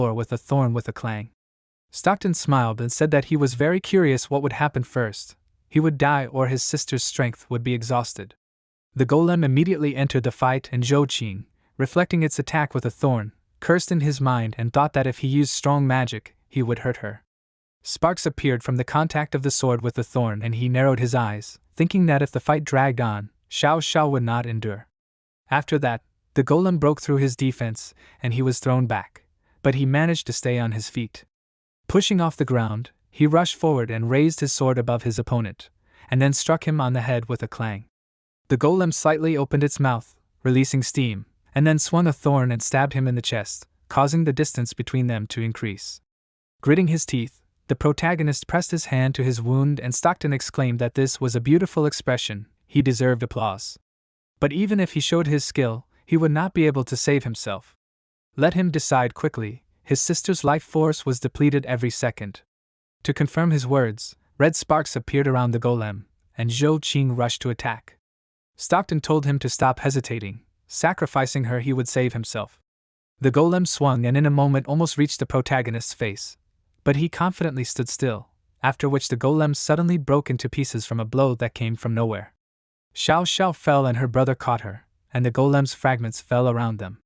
floor with a thorn with a clang. Stockton smiled and said that he was very curious what would happen first. He would die or his sister's strength would be exhausted. The golem immediately entered the fight and Zhou Qing, reflecting its attack with a thorn, cursed in his mind and thought that if he used strong magic, he would hurt her. Sparks appeared from the contact of the sword with the thorn and he narrowed his eyes, thinking that if the fight dragged on, Xiao would not endure. After that, the golem broke through his defense and he was thrown back, but he managed to stay on his feet. Pushing off the ground, he rushed forward and raised his sword above his opponent, and then struck him on the head with a clang. The golem slightly opened its mouth, releasing steam, and then swung a thorn and stabbed him in the chest, causing the distance between them to increase. Gritting his teeth, the protagonist pressed his hand to his wound and Stockton exclaimed that this was a beautiful expression, he deserved applause. But even if he showed his skill, he would not be able to save himself. Let him decide quickly, his sister's life force was depleted every second. To confirm his words, red sparks appeared around the golem, and Zhou Qing rushed to attack. Stockton told him to stop hesitating, sacrificing her he would save himself. The golem swung and in a moment almost reached the protagonist's face, but he confidently stood still, after which the golem suddenly broke into pieces from a blow that came from nowhere. Xiao fell and her brother caught her, and the golem's fragments fell around them.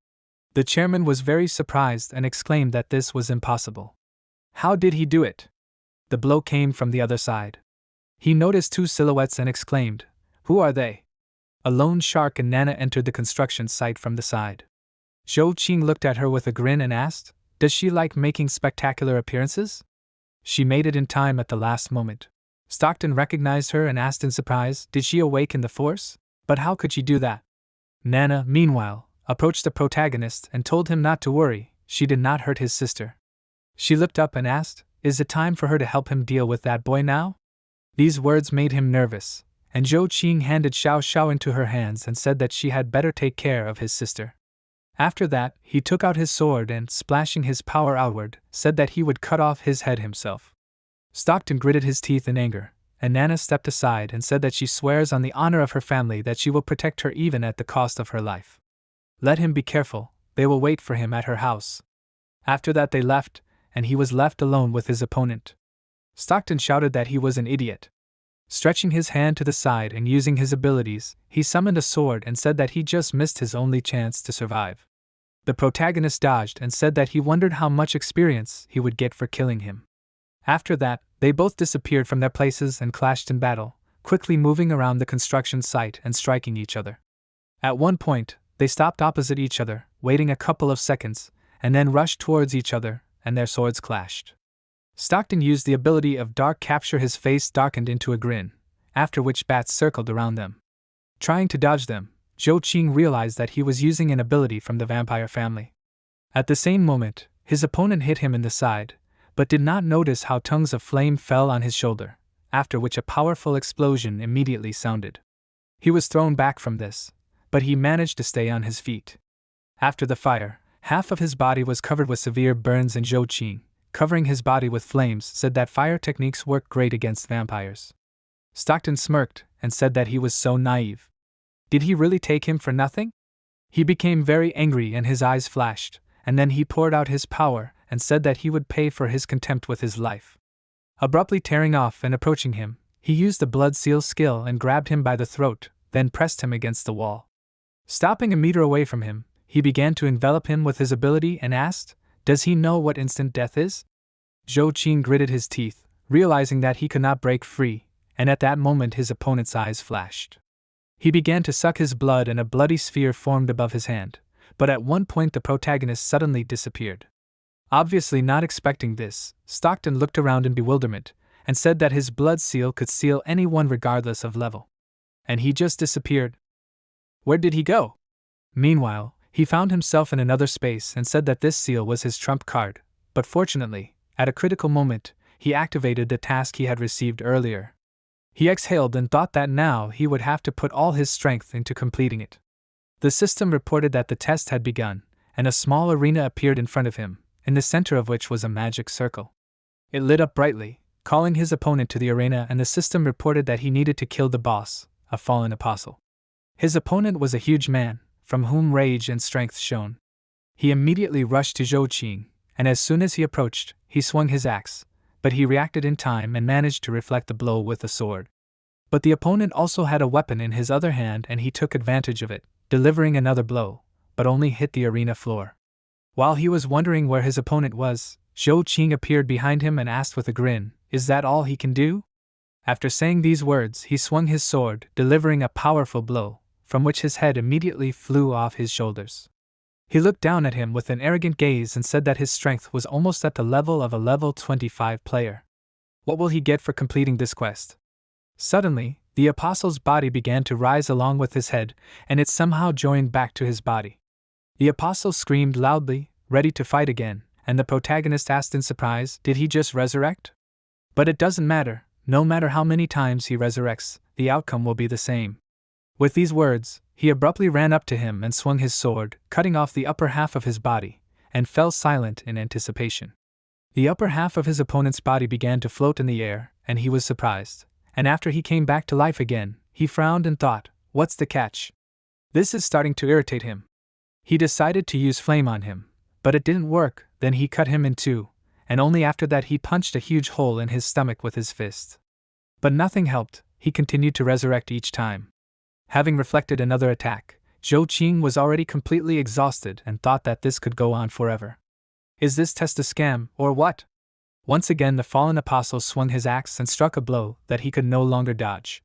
The chairman was very surprised and exclaimed that this was impossible. How did he do it? The blow came from the other side. He noticed two silhouettes and exclaimed, "Who are they?" A lone shark and Nana entered the construction site from the side. Zhou Qing looked at her with a grin and asked, "Does she like making spectacular appearances?" She made it in time at the last moment. Stockton recognized her and asked in surprise, "Did she awaken the force? But how could she do that?" Nana, meanwhile, approached the protagonist and told him not to worry, she did not hurt his sister. She looked up and asked, "Is it time for her to help him deal with that boy now?" These words made him nervous, and Zhou Qing handed Xiao into her hands and said that she had better take care of his sister. After that, he took out his sword and, splashing his power outward, said that he would cut off his head himself. Stockton gritted his teeth in anger, and Nana stepped aside and said that she swears on the honor of her family that she will protect her even at the cost of her life. Let him be careful, they will wait for him at her house. After that they left, and he was left alone with his opponent. Stockton shouted that he was an idiot. Stretching his hand to the side and using his abilities, he summoned a sword and said that he just missed his only chance to survive. The protagonist dodged and said that he wondered how much experience he would get for killing him. After that, they both disappeared from their places and clashed in battle, quickly moving around the construction site and striking each other. At one point, they stopped opposite each other, waiting a couple of seconds, and then rushed towards each other, and their swords clashed. Stockton used the ability of dark capture. His face darkened into a grin, after which bats circled around them. Trying to dodge them, Zhou Qing realized that he was using an ability from the vampire family. At the same moment, his opponent hit him in the side, but did not notice how tongues of flame fell on his shoulder, after which a powerful explosion immediately sounded. He was thrown back from this, but he managed to stay on his feet. After the fire, half of his body was covered with severe burns and Zhou Qing, covering his body with flames, said that fire techniques work great against vampires. Stockton smirked and said that he was so naive. Did he really take him for nothing? He became very angry and his eyes flashed, and then he poured out his power and said that he would pay for his contempt with his life. Abruptly tearing off and approaching him, he used the blood seal skill and grabbed him by the throat, then pressed him against the wall. Stopping a meter away from him, he began to envelop him with his ability and asked, "Does he know what instant death is?" Zhou Qing gritted his teeth, realizing that he could not break free, and at that moment his opponent's eyes flashed. He began to suck his blood and a bloody sphere formed above his hand, but at one point the protagonist suddenly disappeared. Obviously not expecting this, Stockton looked around in bewilderment, and said that his blood seal could seal anyone regardless of level. And he just disappeared. Where did he go? Meanwhile, he found himself in another space and said that this seal was his trump card, but fortunately, at a critical moment, he activated the task he had received earlier. He exhaled and thought that now he would have to put all his strength into completing it. The system reported that the test had begun, and a small arena appeared in front of him, in the center of which was a magic circle. It lit up brightly, calling his opponent to the arena, and the system reported that he needed to kill the boss, a fallen apostle. His opponent was a huge man, from whom rage and strength shone. He immediately rushed to Zhou Qing, and as soon as he approached, he swung his axe, but he reacted in time and managed to reflect the blow with the sword. But the opponent also had a weapon in his other hand and he took advantage of it, delivering another blow, but only hit the arena floor. While he was wondering where his opponent was, Zhou Qing appeared behind him and asked with a grin, "Is that all he can do?" After saying these words, he swung his sword, delivering a powerful blow, from which his head immediately flew off his shoulders. He looked down at him with an arrogant gaze and said that his strength was almost at the level of a level 25 player. What will he get for completing this quest? Suddenly, the apostle's body began to rise along with his head, and it somehow joined back to his body. The apostle screamed loudly, ready to fight again, and the protagonist asked in surprise, "Did he just resurrect?" But it doesn't matter, no matter how many times he resurrects, the outcome will be the same. With these words, he abruptly ran up to him and swung his sword, cutting off the upper half of his body, and fell silent in anticipation. The upper half of his opponent's body began to float in the air, and he was surprised, and after he came back to life again, he frowned and thought, "What's the catch? This is starting to irritate him." He decided to use flame on him, but it didn't work. Then he cut him in two, and only after that he punched a huge hole in his stomach with his fist. But nothing helped, he continued to resurrect each time. Having reflected another attack, Zhou Qing was already completely exhausted and thought that this could go on forever. Is this test a scam, or what? Once again the fallen apostle swung his axe and struck a blow that he could no longer dodge.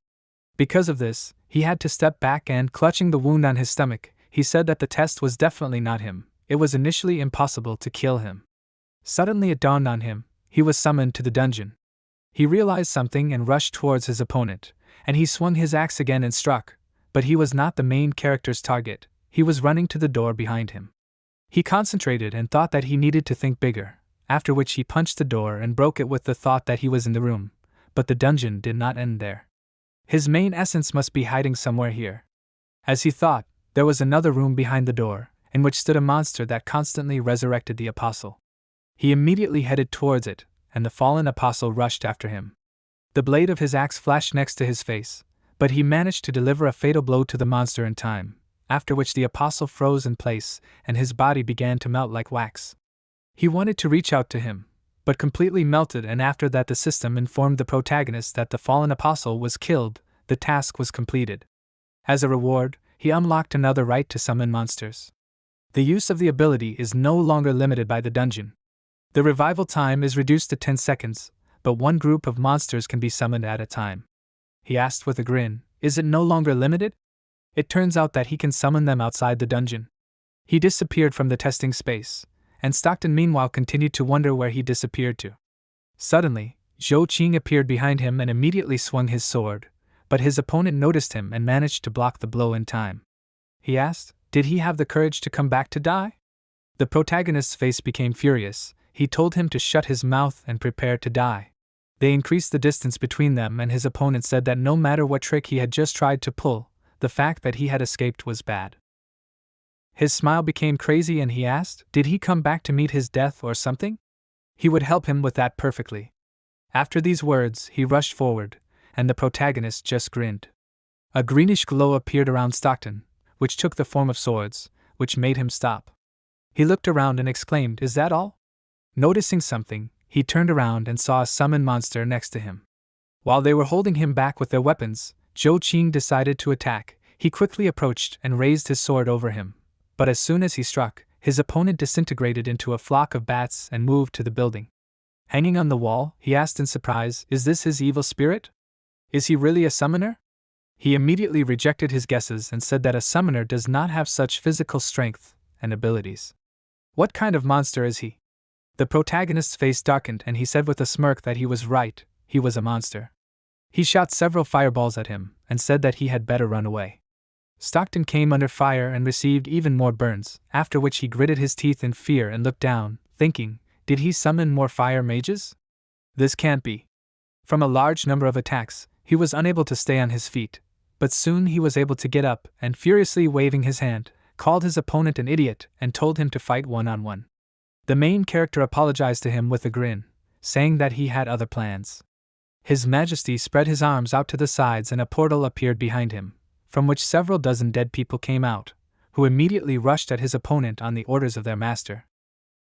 Because of this, he had to step back and, clutching the wound on his stomach, he said that the test was definitely not him. It was initially impossible to kill him. Suddenly it dawned on him, he was summoned to the dungeon. He realized something and rushed towards his opponent, and he swung his axe again and struck, but he was not the main character's target, he was running to the door behind him. He concentrated and thought that he needed to think bigger, after which he punched the door and broke it with the thought that he was in the room, but the dungeon did not end there. His main essence must be hiding somewhere here. As he thought, there was another room behind the door, in which stood a monster that constantly resurrected the apostle. He immediately headed towards it, and the fallen apostle rushed after him. The blade of his axe flashed next to his face, but he managed to deliver a fatal blow to the monster in time, after which the apostle froze in place and his body began to melt like wax. He wanted to reach out to him, but completely melted, and after that the system informed the protagonist that the fallen apostle was killed. The task was completed. As a reward, he unlocked another right to summon monsters. The use of the ability is no longer limited by the dungeon. The revival time is reduced to 10 seconds, but one group of monsters can be summoned at a time. He asked with a grin, "Is it no longer limited?" It turns out that he can summon them outside the dungeon. He disappeared from the testing space, and Stockton meanwhile continued to wonder where he disappeared to. Suddenly, Zhou Qing appeared behind him and immediately swung his sword, but his opponent noticed him and managed to block the blow in time. He asked, did he have the courage to come back to die? The protagonist's face became furious. He told him to shut his mouth and prepare to die. They increased the distance between them, and his opponent said that no matter what trick he had just tried to pull, the fact that he had escaped was bad. His smile became crazy and he asked, did he come back to meet his death or something? He would help him with that perfectly. After these words, he rushed forward, and the protagonist just grinned. A greenish glow appeared around Stockton, which took the form of swords, which made him stop. He looked around and exclaimed, "Is that all?" Noticing something, he turned around and saw a summoned monster next to him. While they were holding him back with their weapons, Zhou Qing decided to attack. He quickly approached and raised his sword over him, but as soon as he struck, his opponent disintegrated into a flock of bats and moved to the building. Hanging on the wall, he asked in surprise, "Is this his evil spirit? Is he really a summoner?" He immediately rejected his guesses and said that a summoner does not have such physical strength and abilities. What kind of monster is he? The protagonist's face darkened and he said with a smirk that he was right, he was a monster. He shot several fireballs at him and said that he had better run away. Stockton came under fire and received even more burns, after which he gritted his teeth in fear and looked down, thinking, did he summon more fire mages? This can't be. From a large number of attacks, he was unable to stay on his feet, but soon he was able to get up and, furiously waving his hand, called his opponent an idiot and told him to fight one-on-one. The main character apologized to him with a grin, saying that he had other plans. His Majesty spread his arms out to the sides and a portal appeared behind him, from which several dozen dead people came out, who immediately rushed at his opponent on the orders of their master.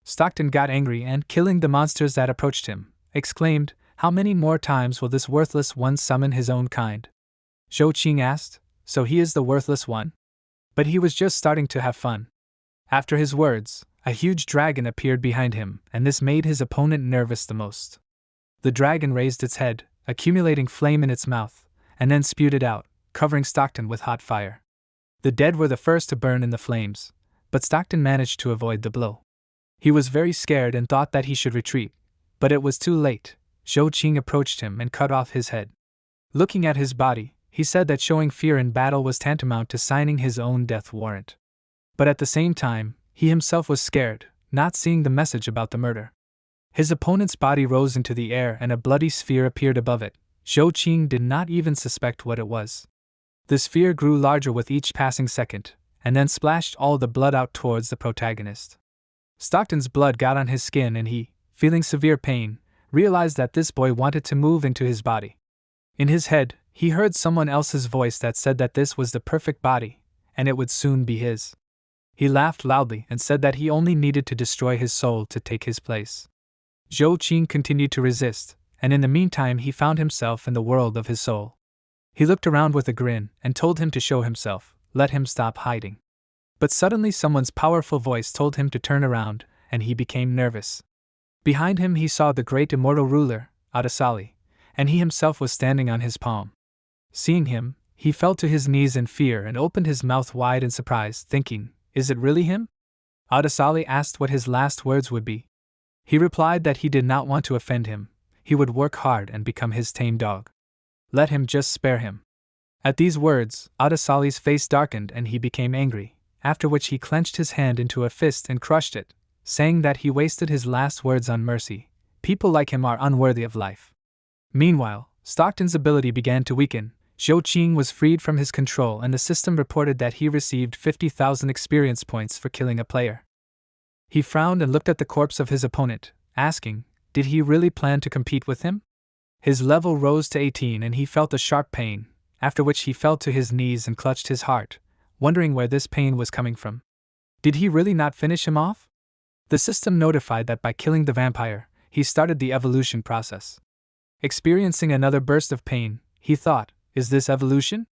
Stockton got angry and, killing the monsters that approached him, exclaimed, "How many more times will this worthless one summon his own kind?" Zhou Qing asked, "So he is the worthless one?" But he was just starting to have fun. After his words, a huge dragon appeared behind him, and this made his opponent nervous the most. The dragon raised its head, accumulating flame in its mouth, and then spewed it out, covering Stockton with hot fire. The dead were the first to burn in the flames, but Stockton managed to avoid the blow. He was very scared and thought that he should retreat, but it was too late. Zhou Qing approached him and cut off his head. Looking at his body, he said that showing fear in battle was tantamount to signing his own death warrant. But at the same time, he himself was scared, not seeing the message about the murder. His opponent's body rose into the air and a bloody sphere appeared above it. Zhou Qing did not even suspect what it was. The sphere grew larger with each passing second, and then splashed all the blood out towards the protagonist. Stockton's blood got on his skin and he, feeling severe pain, realized that this boy wanted to move into his body. In his head, he heard someone else's voice that said that this was the perfect body, and it would soon be his. He laughed loudly and said that he only needed to destroy his soul to take his place. Zhou Qing continued to resist, and in the meantime he found himself in the world of his soul. He looked around with a grin and told him to show himself, let him stop hiding. But suddenly someone's powerful voice told him to turn around, and he became nervous. Behind him he saw the great immortal ruler, Adesali, and he himself was standing on his palm. Seeing him, he fell to his knees in fear and opened his mouth wide in surprise, thinking, "Is it really him?" Adesali asked what his last words would be. He replied that he did not want to offend him, he would work hard and become his tame dog. Let him just spare him. At these words, Adesali's face darkened and he became angry, after which he clenched his hand into a fist and crushed it, saying that he wasted his last words on mercy. People like him are unworthy of life. Meanwhile, Stockton's ability began to weaken. Zhou Qing was freed from his control and the system reported that he received 50,000 experience points for killing a player. He frowned and looked at the corpse of his opponent, asking, did he really plan to compete with him? His level rose to 18 and he felt a sharp pain, after which he fell to his knees and clutched his heart, wondering where this pain was coming from. Did he really not finish him off? The system notified that by killing the vampire, he started the evolution process. Experiencing another burst of pain, he thought, is this evolution?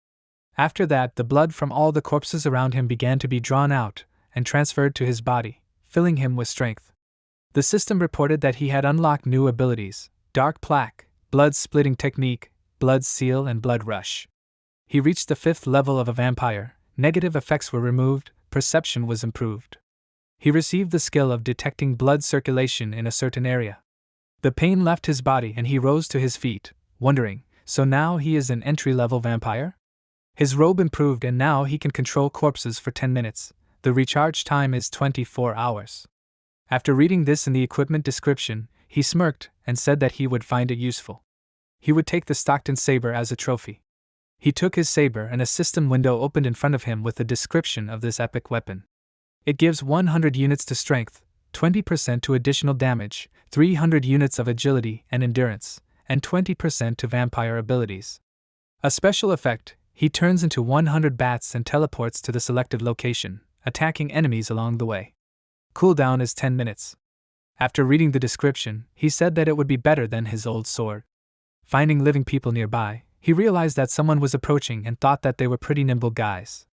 After that, the blood from all the corpses around him began to be drawn out and transferred to his body, filling him with strength. The system reported that he had unlocked new abilities: Dark Plaque, Blood Splitting Technique, Blood Seal and Blood Rush. He reached the 5th level of a vampire, negative effects were removed, perception was improved. He received the skill of detecting blood circulation in a certain area. The pain left his body and he rose to his feet, wondering, so now he is an entry-level vampire? His robe improved and now he can control corpses for 10 minutes. The recharge time is 24 hours. After reading this in the equipment description, he smirked and said that he would find it useful. He would take the Stockton saber as a trophy. He took his saber and a system window opened in front of him with a description of this epic weapon. It gives 100 units to strength, 20% to additional damage, 300 units of agility and endurance, and 20% to vampire abilities. A special effect, he turns into 100 bats and teleports to the selected location, attacking enemies along the way. Cooldown is 10 minutes. After reading the description, he said that it would be better than his old sword. Finding living people nearby, he realized that someone was approaching and thought that they were pretty nimble guys.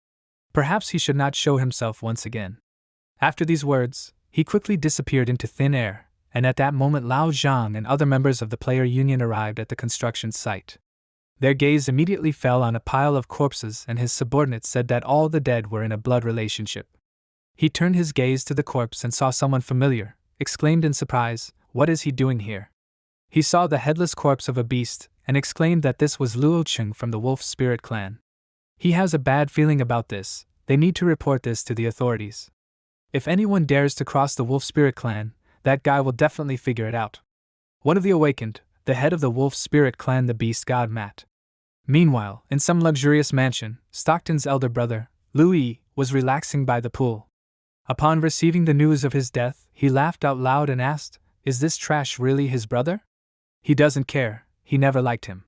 Perhaps he should not show himself once again. After these words, he quickly disappeared into thin air, and at that moment Lao Zhang and other members of the player union arrived at the construction site. Their gaze immediately fell on a pile of corpses and his subordinates said that all the dead were in a blood relationship. He turned his gaze to the corpse and saw someone familiar, exclaimed in surprise, "What is he doing here?" He saw the headless corpse of a beast, and exclaimed that this was Luo Cheng from the Wolf Spirit clan. He has a bad feeling about this, they need to report this to the authorities. If anyone dares to cross the Wolf Spirit clan, that guy will definitely figure it out. One of the awakened, the head of the Wolf Spirit clan, the beast god Matt. Meanwhile, in some luxurious mansion, Stockton's elder brother, Louis, was relaxing by the pool. Upon receiving the news of his death, he laughed out loud and asked, "Is this trash really his brother?" He doesn't care, he never liked him.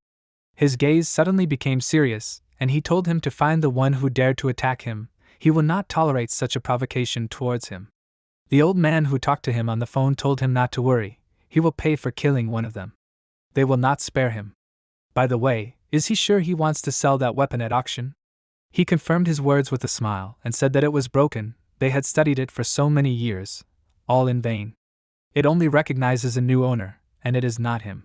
His gaze suddenly became serious, and he told him to find the one who dared to attack him. He will not tolerate such a provocation towards him. The old man who talked to him on the phone told him not to worry, he will pay for killing one of them. They will not spare him. By the way, is he sure he wants to sell that weapon at auction? He confirmed his words with a smile and said that it was broken. They had studied it for so many years, all in vain. It only recognizes a new owner, and it is not him.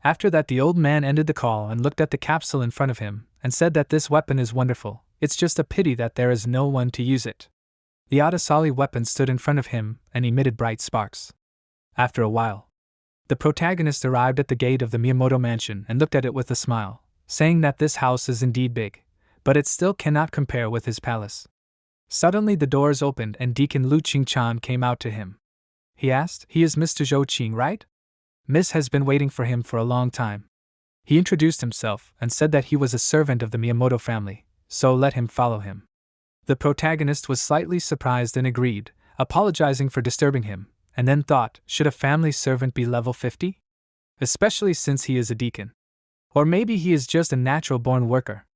After that, the old man ended the call and looked at the capsule in front of him and said that this weapon is wonderful, it's just a pity that there is no one to use it. The Adasali weapon stood in front of him and emitted bright sparks. After a while, the protagonist arrived at the gate of the Miyamoto mansion and looked at it with a smile, saying that this house is indeed big, but it still cannot compare with his palace. Suddenly the doors opened and Deacon Lu Qingchan came out to him. He asked, "He is Mr. Zhou Qing, right? Miss has been waiting for him for a long time." He introduced himself and said that he was a servant of the Miyamoto family, so let him follow him. The protagonist was slightly surprised and agreed, apologizing for disturbing him, and then thought, should a family servant be level 50? Especially since he is a deacon. Or maybe he is just a natural-born worker.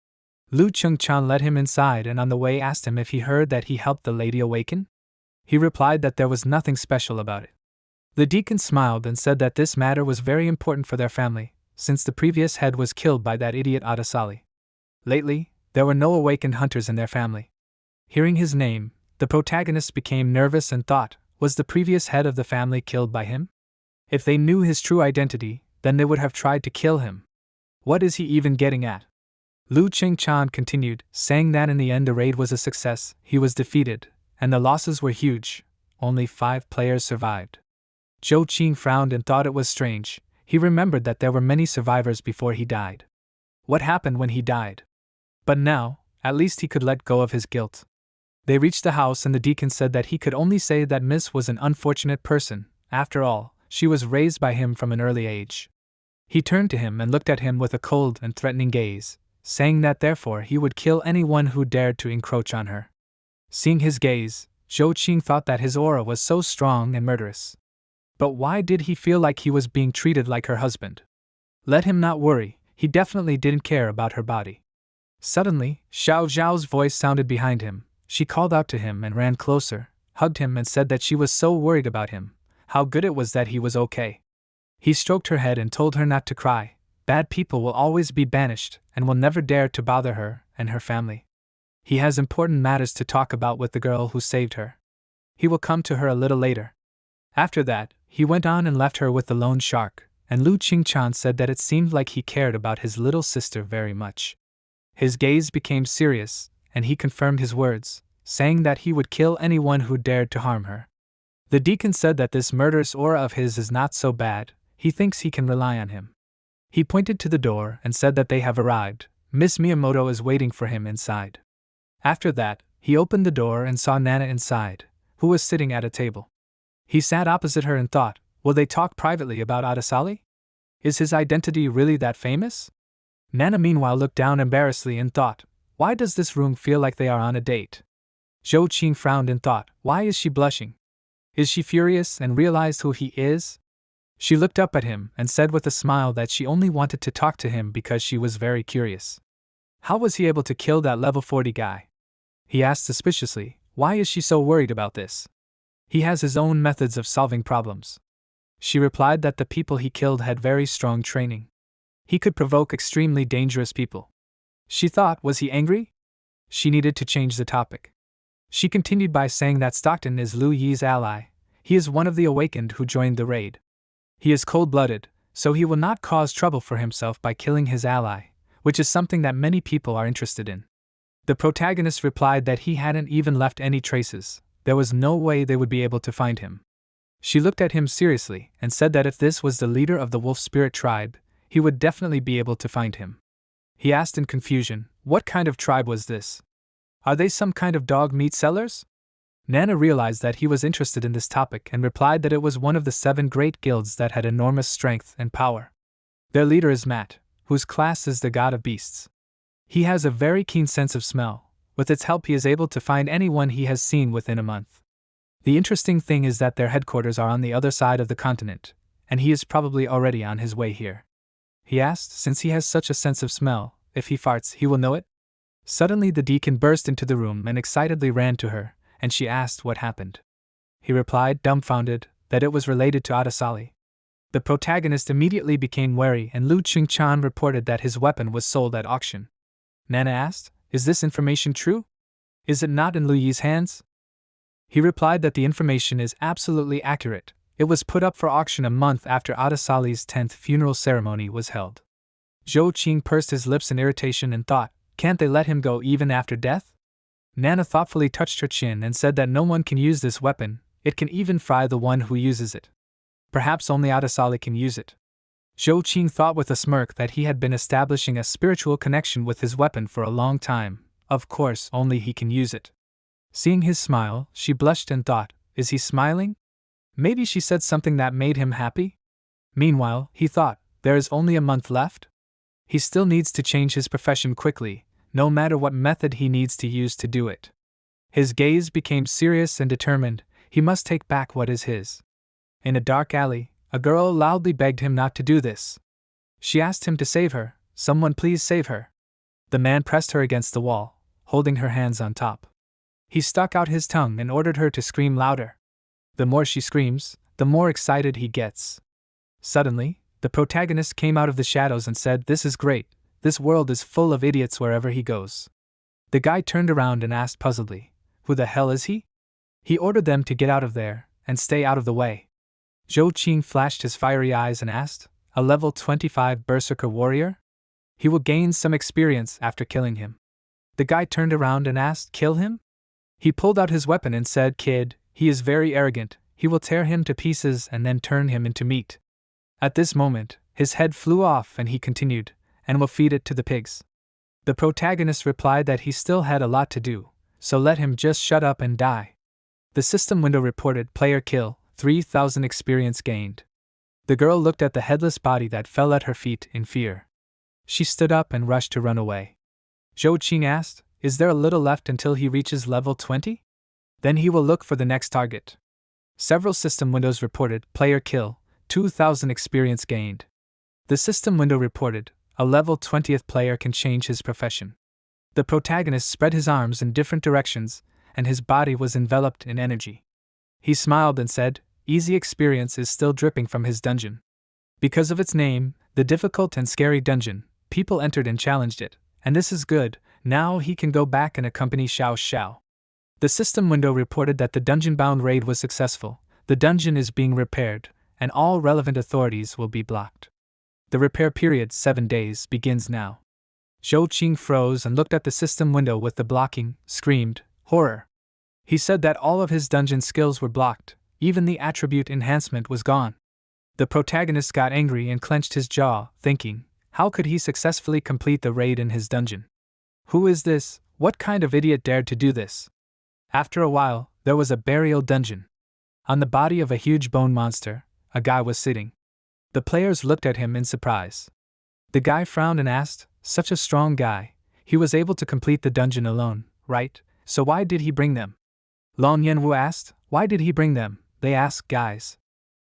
Lu Qingchan led him inside and on the way asked him if he heard that he helped the lady awaken. He replied that there was nothing special about it. The deacon smiled and said that this matter was very important for their family, since the previous head was killed by that idiot Adasali. Lately, there were no awakened hunters in their family. Hearing his name, the protagonist became nervous and thought, was the previous head of the family killed by him? If they knew his true identity, then they would have tried to kill him. What is he even getting at? Lu Qingchan continued, saying that in the end the raid was a success, he was defeated, and the losses were huge, only 5 players survived. Zhou Qing frowned and thought it was strange, he remembered that there were many survivors before he died. What happened when he died? But now, at least he could let go of his guilt. They reached the house and the deacon said that he could only say that Miss was an unfortunate person, after all, she was raised by him from an early age. He turned to him and looked at him with a cold and threatening gaze, saying that therefore he would kill anyone who dared to encroach on her. Seeing his gaze, Zhou Qing thought that his aura was so strong and murderous. But why did he feel like he was being treated like her husband? Let him not worry, he definitely didn't care about her body. Suddenly, Xiao Zhao's voice sounded behind him. She called out to him and ran closer, hugged him and said that she was so worried about him, how good it was that he was okay. He stroked her head and told her not to cry. Bad people will always be banished and will never dare to bother her and her family. He has important matters to talk about with the girl who saved her. He will come to her a little later. After that, he went on and left her with the lone shark, and Lu Qingchan said that it seemed like he cared about his little sister very much. His gaze became serious, and he confirmed his words, saying that he would kill anyone who dared to harm her. The deacon said that this murderous aura of his is not so bad, he thinks he can rely on him. He pointed to the door and said that they have arrived, Miss Miyamoto is waiting for him inside. After that, he opened the door and saw Nana inside, who was sitting at a table. He sat opposite her and thought, will they talk privately about Adasali? Is his identity really that famous? Nana meanwhile looked down embarrassedly and thought, why does this room feel like they are on a date? Zhou Qing frowned and thought, why is she blushing? Is she furious and realized who he is? She looked up at him and said with a smile that she only wanted to talk to him because she was very curious. How was he able to kill that level 40 guy? He asked suspiciously, why is she so worried about this? He has his own methods of solving problems. She replied that the people he killed had very strong training. He could provoke extremely dangerous people. She thought, was he angry? She needed to change the topic. She continued by saying that Stockton is Lu Yi's ally. He is one of the awakened who joined the raid. He is cold-blooded, so he will not cause trouble for himself by killing his ally, which is something that many people are interested in. The protagonist replied that he hadn't even left any traces, there was no way they would be able to find him. She looked at him seriously and said that if this was the leader of the wolf spirit tribe, he would definitely be able to find him. He asked in confusion, what kind of tribe was this? Are they some kind of dog meat sellers? Nana realized that he was interested in this topic and replied that it was one of the 7 great guilds that had enormous strength and power. Their leader is Matt, whose class is the god of beasts. He has a very keen sense of smell. With its help he is able to find anyone he has seen within a month. The interesting thing is that their headquarters are on the other side of the continent, and he is probably already on his way here. He asked, since he has such a sense of smell, if he farts he will know it? Suddenly the deacon burst into the room and excitedly ran to her, and she asked what happened. he replied, dumbfounded, that it was related to Adasali. The protagonist immediately became wary, and Lu Qingchan reported that his weapon was sold at auction. Nana asked, "Is this information true? Is it not in Lu Yi's hands?" He replied that the information is absolutely accurate. It was put up for auction a month after Adasali's 10th funeral ceremony was held. Zhou Qing pursed his lips in irritation and thought, can't they let him go even after death? Nana thoughtfully touched her chin and said that no one can use this weapon, it can even fry the one who uses it. Perhaps only Adasali can use it. Zhou Qing thought with a smirk that he had been establishing a spiritual connection with his weapon for a long time. Of course, only he can use it. Seeing his smile, she blushed and thought, is he smiling? Maybe she said something that made him happy? Meanwhile, he thought, there is only a month left? He still needs to change his profession quickly, no matter what method he needs to use to do it. His gaze became serious and determined, he must take back what is his. In a dark alley, a girl loudly begged him not to do this. She asked him to save her, someone please save her. The man pressed her against the wall, holding her hands on top. He stuck out his tongue and ordered her to scream louder. The more she screams, the more excited he gets. Suddenly, the protagonist came out of the shadows and said, "This is great, this world is full of idiots wherever he goes." The guy turned around and asked puzzledly, "Who the hell is he?" He ordered them to get out of there, and stay out of the way. Zhou Qing flashed his fiery eyes and asked, "A level 25 berserker warrior? He will gain some experience after killing him." The guy turned around and asked, "Kill him?" He pulled out his weapon and said, "Kid, he is very arrogant, he will tear him to pieces and then turn him into meat." At this moment, his head flew off and he continued, "And will feed it to the pigs." The protagonist replied that he still had a lot to do, so let him just shut up and die. The system window reported, "Player kill, 3,000 experience gained." The girl looked at the headless body that fell at her feet in fear. She stood up and rushed to run away. Zhou Qing asked, "Is there a little left until he reaches level 20? Then he will look for the next target." Several system windows reported, "Player kill, 2,000 experience gained." The system window reported, "A level 20th player can change his profession." The protagonist spread his arms in different directions, and his body was enveloped in energy. He smiled and said, "Easy experience is still dripping from his dungeon." Because of its name, the difficult and scary dungeon, people entered and challenged it, and this is good, now he can go back and accompany Xiao Xiao. The system window reported that the dungeon-bound raid was successful, the dungeon is being repaired, and all relevant authorities will be blocked. The repair period, 7 days, begins now. Zhou Qing froze and looked at the system window with the blocking, screamed, "Horror!" He said that all of his dungeon skills were blocked, even the attribute enhancement was gone. The protagonist got angry and clenched his jaw, thinking, how could he successfully complete the raid in his dungeon? Who is this? What kind of idiot dared to do this? After a while, there was a burial dungeon. On the body of a huge bone monster, a guy was sitting. The players looked at him in surprise. The guy frowned and asked, "Such a strong guy, he was able to complete the dungeon alone, right? So why did he bring them?" Long Yanwu asked, "Why did he bring them?" They asked, "Guys."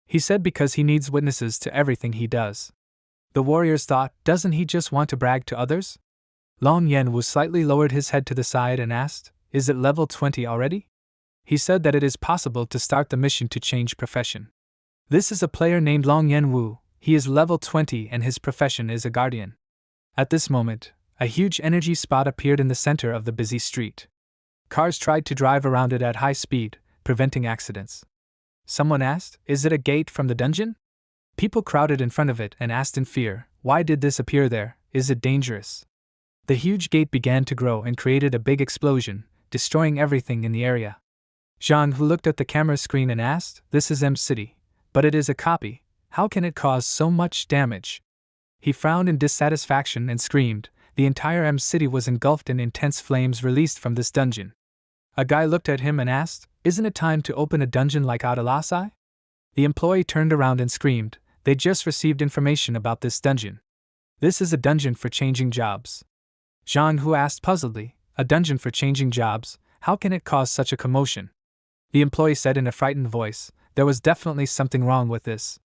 He said because he needs witnesses to everything he does. The warriors thought, doesn't he just want to brag to others? Long Yanwu slightly lowered his head to the side and asked, "Is it level 20 already?" He said that it is possible to start the mission to change profession. This is a player named Long Yanwu, he is level 20 and his profession is a guardian. At this moment, a huge energy spot appeared in the center of the busy street. Cars tried to drive around it at high speed, preventing accidents. Someone asked, "Is it a gate from the dungeon?" People crowded in front of it and asked in fear, "Why did this appear there? Is it dangerous?" The huge gate began to grow and created a big explosion, destroying everything in the area. Zhang Hu looked at the camera screen and asked, "This is M City, but it is a copy, how can it cause so much damage?" He frowned in dissatisfaction and screamed, the entire M City was engulfed in intense flames released from this dungeon. A guy looked at him and asked, "Isn't it time to open a dungeon like Adalasai?" The employee turned around and screamed, "They just received information about this dungeon. This is a dungeon for changing jobs." Zhang Hu asked puzzledly, "A dungeon for changing jobs, how can it cause such a commotion?" The employee said in a frightened voice, there was definitely something wrong with this.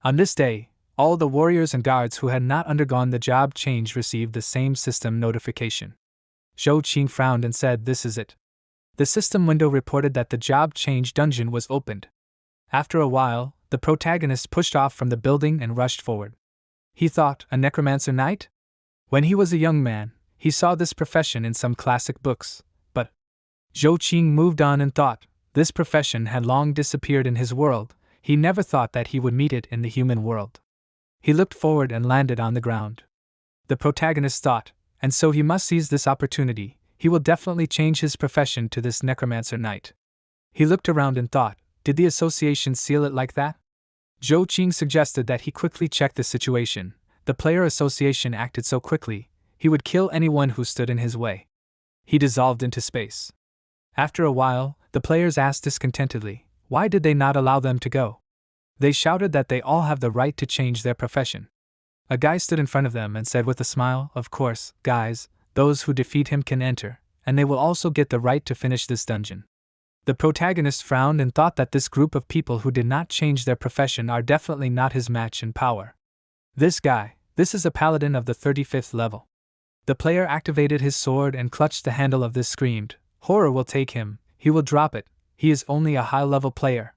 On this day, all the warriors and guards who had not undergone the job change received the same system notification. Zhou Qing frowned and said, "This is it." The system window reported that the job change dungeon was opened. After a while, the protagonist pushed off from the building and rushed forward. He thought, a necromancer knight? When he was a young man, he saw this profession in some classic books, but Zhou Qing moved on and thought, this profession had long disappeared in his world. He never thought that he would meet it in the human world. He looked forward and landed on the ground. The protagonist thought, and so he must seize this opportunity. He will definitely change his profession to this necromancer knight. He looked around and thought, did the association seal it like that? Zhou Qing suggested that he quickly check the situation. The player association acted so quickly, he would kill anyone who stood in his way. He dissolved into space. After a while, the players asked discontentedly, why did they not allow them to go? They shouted that they all have the right to change their profession. A guy stood in front of them and said with a smile, of course, guys, those who defeat him can enter, and they will also get the right to finish this dungeon. The protagonist frowned and thought that this group of people who did not change their profession are definitely not his match in power. This is a paladin of the 35th level. The player activated his sword and clutched the handle of this, screamed, horror will take him, he will drop it, he is only a high-level player.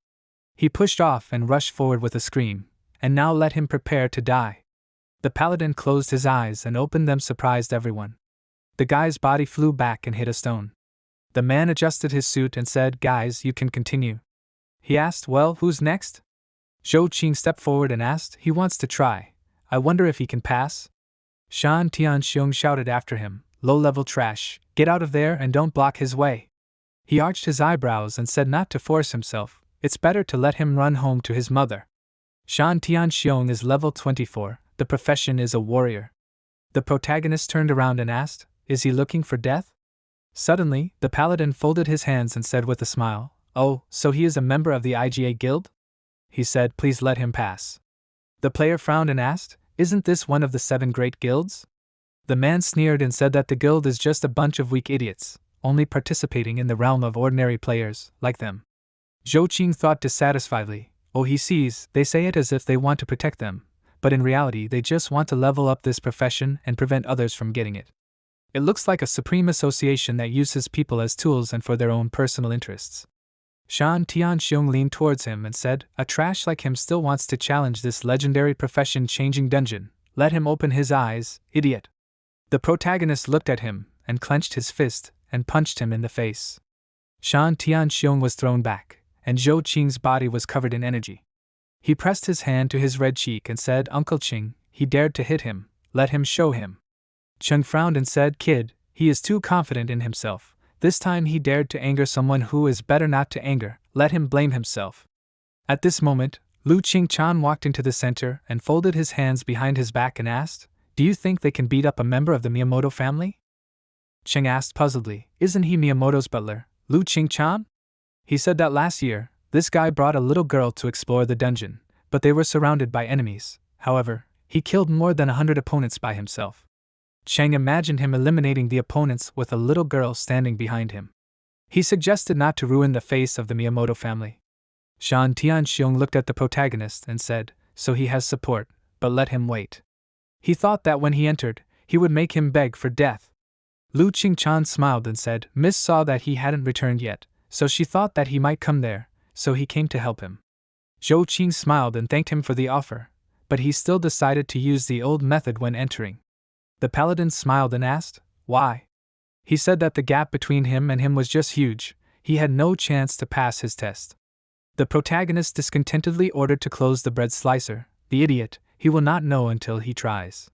He pushed off and rushed forward with a scream, and now let him prepare to die. The paladin closed his eyes and opened them, surprised everyone. The guy's body flew back and hit a stone. The man adjusted his suit and said, guys, you can continue. He asked, well, who's next? Zhou Qing stepped forward and asked, he wants to try. I wonder if he can pass? Shan Tianxiong shouted after him, low-level trash, get out of there and don't block his way. He arched his eyebrows and said not to force himself, it's better to let him run home to his mother. Shan Tianxiong is level 24, the profession is a warrior. The protagonist turned around and asked, is he looking for death? Suddenly, the paladin folded his hands and said with a smile, oh, so he is a member of the IGA guild? He said, please let him pass. The player frowned and asked, isn't this one of the 7 great guilds? The man sneered and said that the guild is just a bunch of weak idiots, only participating in the realm of ordinary players, like them. Zhou Qing thought dissatisfiedly, oh, he sees, they say it as if they want to protect them, but in reality they just want to level up this profession and prevent others from getting it. It looks like a supreme association that uses people as tools and for their own personal interests. Shan Tianxiong leaned towards him and said, a trash like him still wants to challenge this legendary profession-changing dungeon. Let him open his eyes, idiot. The protagonist looked at him and clenched his fist and punched him in the face. Shan Tianxiong was thrown back, and Zhou Qing's body was covered in energy. He pressed his hand to his red cheek and said, Uncle Qing, he dared to hit him, let him show him. Cheng frowned and said, kid, he is too confident in himself. This time he dared to anger someone who is better not to anger, let him blame himself. At this moment, Lu Qingchan walked into the center and folded his hands behind his back and asked, do you think they can beat up a member of the Miyamoto family? Cheng asked puzzledly, isn't he Miyamoto's butler, Lu Qingchan? He said that last year, this guy brought a little girl to explore the dungeon, but they were surrounded by enemies. However, he killed more than 100 opponents by himself. Cheng imagined him eliminating the opponents with a little girl standing behind him. He suggested not to ruin the face of the Miyamoto family. Shan Tianxiong looked at the protagonist and said, so he has support, but let him wait. He thought that when he entered, he would make him beg for death. Lu Qingchan smiled and said, Miss saw that he hadn't returned yet, so she thought that he might come there, so he came to help him. Zhou Qing smiled and thanked him for the offer, but he still decided to use the old method when entering. The paladin smiled and asked, why? He said that the gap between him and him was just huge, he had no chance to pass his test. The protagonist discontentedly ordered to close the bread slicer, the idiot, he will not know until he tries.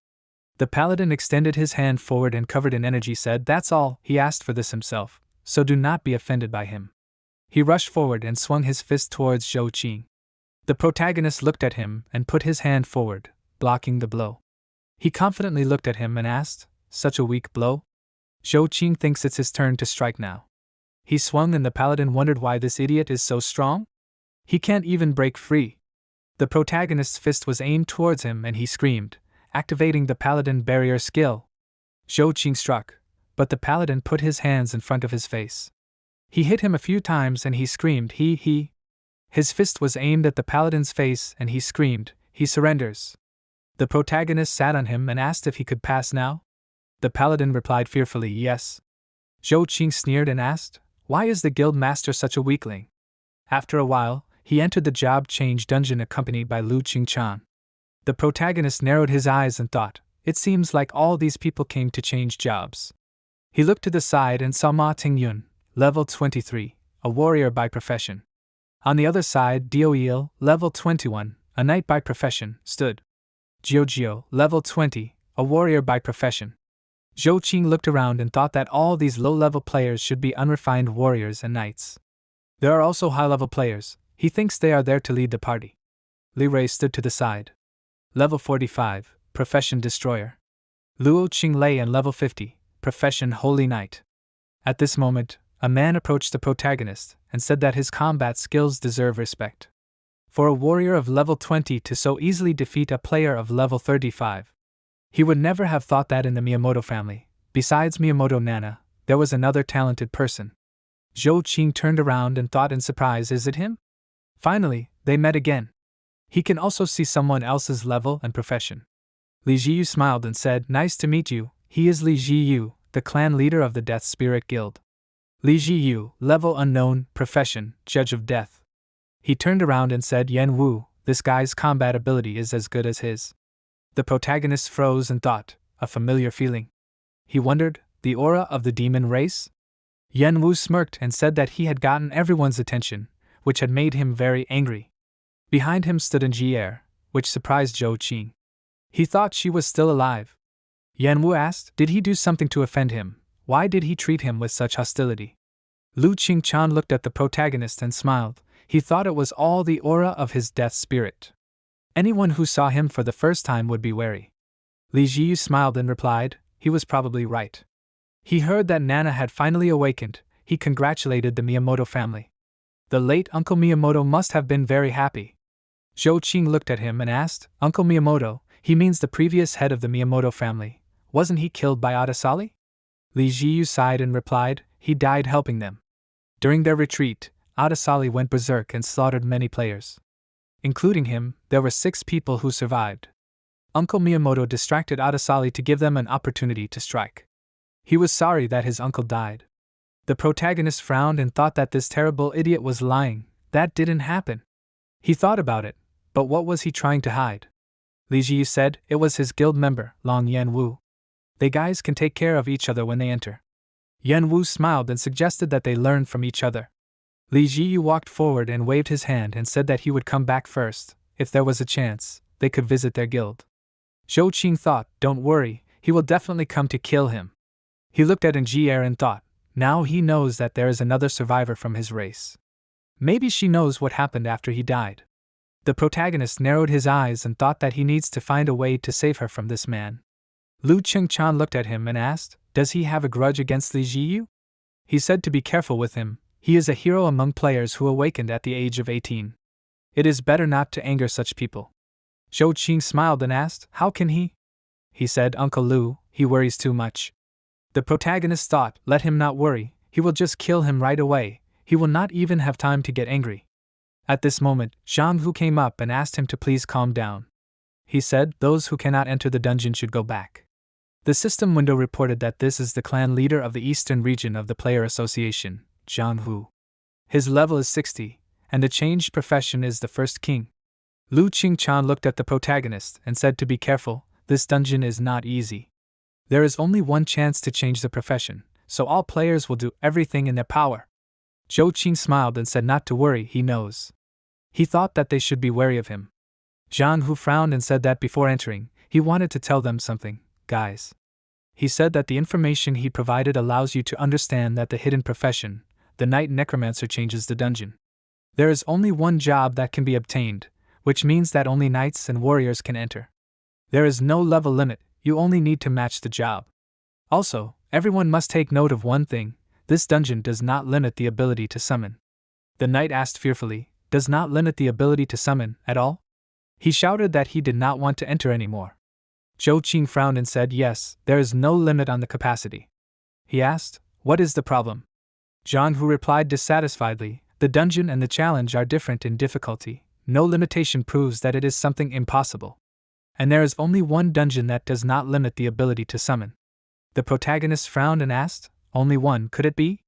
The paladin extended his hand forward and covered in energy said, that's all, he asked for this himself, so do not be offended by him. He rushed forward and swung his fist towards Zhou Qing. The protagonist looked at him and put his hand forward, blocking the blow. He confidently looked at him and asked, such a weak blow? Zhou Qing thinks it's his turn to strike now. He swung and the paladin wondered why this idiot is so strong? He can't even break free. The protagonist's fist was aimed towards him and he screamed, activating the paladin barrier skill. Zhou Qing struck, but the paladin put his hands in front of his face. He hit him a few times and he screamed, he. His fist was aimed at the paladin's face and he screamed, he surrenders. The protagonist sat on him and asked if he could pass now. The paladin replied fearfully, yes. Zhou Qing sneered and asked, Why is the guild master such a weakling? After a while, he entered the job change dungeon accompanied by Lu Qingchan. The protagonist narrowed his eyes and thought, it seems like all these people came to change jobs. He looked to the side and saw Ma Tingyun, level 23, a warrior by profession. On the other side, Dioil, level 21, a knight by profession, stood. Jiojio, level 20, a warrior by profession. Zhou Qing looked around and thought that all these low-level players should be unrefined warriors and knights. There are also high-level players. He thinks they are there to lead the party. Li Rei stood to the side. Level 45, profession destroyer. Luo Qinglei and level 50, profession holy knight. At this moment, a man approached the protagonist and said that his combat skills deserve respect. For a warrior of level 20 to so easily defeat a player of level 35. He would never have thought that in the Miyamoto family. Besides Miyamoto Nana, there was another talented person. Zhou Qing turned around and thought in surprise, is it him? Finally, they met again. He can also see someone else's level and profession. Li Jiyu smiled and said, nice to meet you. He is Li Jiyu, the clan leader of the Death Spirit Guild. Li Jiyu, level unknown, profession, judge of death. He turned around and said, Yan Wu, this guy's combat ability is as good as his. The protagonist froze and thought, a familiar feeling. He wondered, the aura of the demon race? Yan Wu smirked and said that he had gotten everyone's attention, which had made him very angry. Behind him stood Anjier, which surprised Zhou Qing. He thought she was still alive. Yan Wu asked, did he do something to offend him? Why did he treat him with such hostility? Lu Qingchan looked at the protagonist and smiled. He thought it was all the aura of his death spirit. Anyone who saw him for the first time would be wary. Li Jiyu smiled and replied, he was probably right. He heard that Nana had finally awakened. He congratulated the Miyamoto family. The late Uncle Miyamoto must have been very happy. Zhou Qing looked at him and asked, Uncle Miyamoto, he means the previous head of the Miyamoto family. Wasn't he killed by Adasali? Li Jiyu sighed and replied, he died helping them. During their retreat, Adasali went berserk and slaughtered many players. Including him, there were 6 people who survived. Uncle Miyamoto distracted Adasali to give them an opportunity to strike. He was sorry that his uncle died. The protagonist frowned and thought that this terrible idiot was lying. That didn't happen. He thought about it, but what was he trying to hide? Li Jiyu said it was his guild member, Long Yan Wu. They guys can take care of each other when they enter. Yan Wu smiled and suggested that they learn from each other. Li Jiyu walked forward and waved his hand and said that he would come back first. If there was a chance, they could visit their guild. Zhou Qing thought, don't worry, he will definitely come to kill him. He looked at Anjier and thought, now he knows that there is another survivor from his race. Maybe she knows what happened after he died. The protagonist narrowed his eyes and thought that he needs to find a way to save her from this man. Lu Qingchan looked at him and asked, does he have a grudge against Li Jiyu? He said to be careful with him. He is a hero among players who awakened at the age of 18. It is better not to anger such people. Zhou Qing smiled and asked, how can he? He said, Uncle Lu, he worries too much. The protagonist thought, let him not worry, he will just kill him right away, he will not even have time to get angry. At this moment, Zhang Hu came up and asked him to please calm down. He said, those who cannot enter the dungeon should go back. The system window reported that this is the clan leader of the eastern region of the Player Association, Zhang Hu. His level is 60, and the changed profession is the first king. Lu Qingchan looked at the protagonist and said to be careful, this dungeon is not easy. There is only one chance to change the profession, so all players will do everything in their power. Zhou Qing smiled and said not to worry, he knows. He thought that they should be wary of him. Zhang Hu frowned and said that before entering, he wanted to tell them something, guys. He said that the information he provided allows you to understand that the hidden profession, the Knight Necromancer, changes the dungeon. There is only one job that can be obtained, which means that only knights and warriors can enter. There is no level limit, you only need to match the job. Also, everyone must take note of one thing, this dungeon does not limit the ability to summon. The knight asked fearfully, does not limit the ability to summon, at all? He shouted that he did not want to enter anymore. Zhou Qing frowned and said yes, there is no limit on the capacity. He asked, what is the problem? Zhang Hu replied dissatisfiedly, the dungeon and the challenge are different in difficulty, no limitation proves that it is something impossible. And there is only one dungeon that does not limit the ability to summon. The protagonist frowned and asked, only one, could it be?